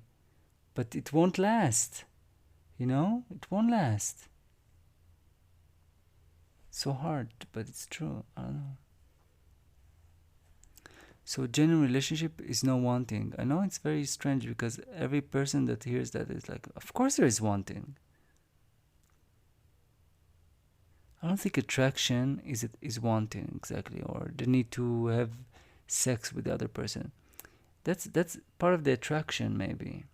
Speaker 1: but it won't last. You know, it won't last. So hard, but it's true. I don't know. So genuine relationship is no wanting. I know it's very strange because every person that hears that is like, of course there is wanting. I don't think attraction is wanting exactly, or the need to have sex with the other person. That's part of the attraction maybe.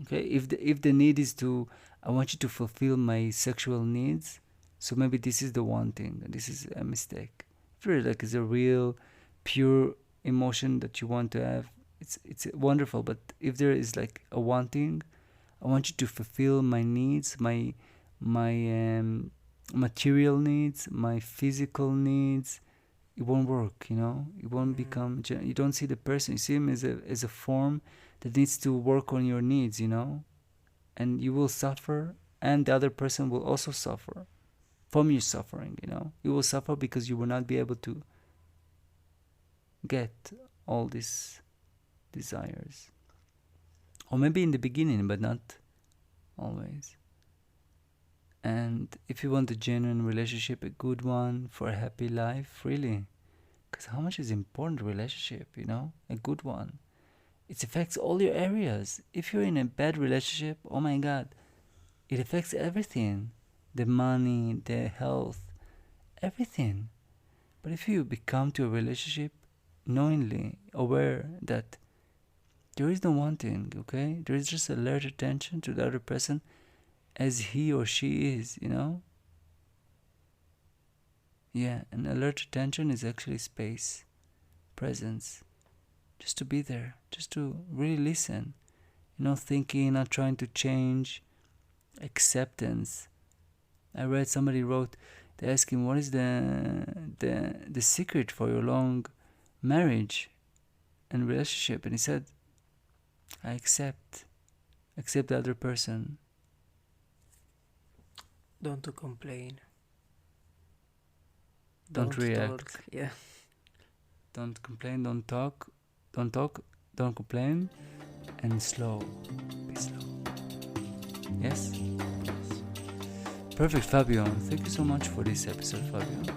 Speaker 1: Okay, if the need is to, I want you to fulfill my sexual needs, so maybe this is the wanting. This is a mistake. If it like is a real, pure emotion that you want to have, it's wonderful. But if there is like a wanting, I want you to fulfill my needs, my material needs, my physical needs. It won't work, you know. It won't become. You don't see the person. You see him as a form that needs to work on your needs, you know, and you will suffer, and the other person will also suffer from your suffering, you know. You will suffer because you will not be able to get all these desires, or maybe in the beginning, but not always. And if you want a genuine relationship, a good one for a happy life, really, because how much is important relationship, you know, a good one. It affects all your areas. If you're in a bad relationship, oh my God, it affects everything. The money, the health, everything. But if you become to a relationship knowingly aware that there is no wanting, okay? There is just alert attention to the other person as he or she is, you know? Yeah, and alert attention is actually space, presence. Just to be there, just to really listen. You know, thinking, not trying to change, acceptance. I read somebody wrote, they asked him, what is the secret for your long marriage and relationship? And he said, I accept the other person.
Speaker 2: Don't to complain.
Speaker 1: Don't react.
Speaker 2: Talk. Yeah.
Speaker 1: Don't complain, don't talk, don't complain, and slow. Be slow. Yes? Perfect, Fabio. Thank you so much for this episode, Fabio.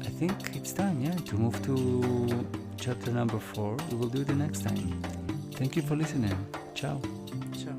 Speaker 1: I think it's time, yeah, to move to chapter number 4. We will do it the next time. Thank you for listening. Ciao.
Speaker 2: Ciao.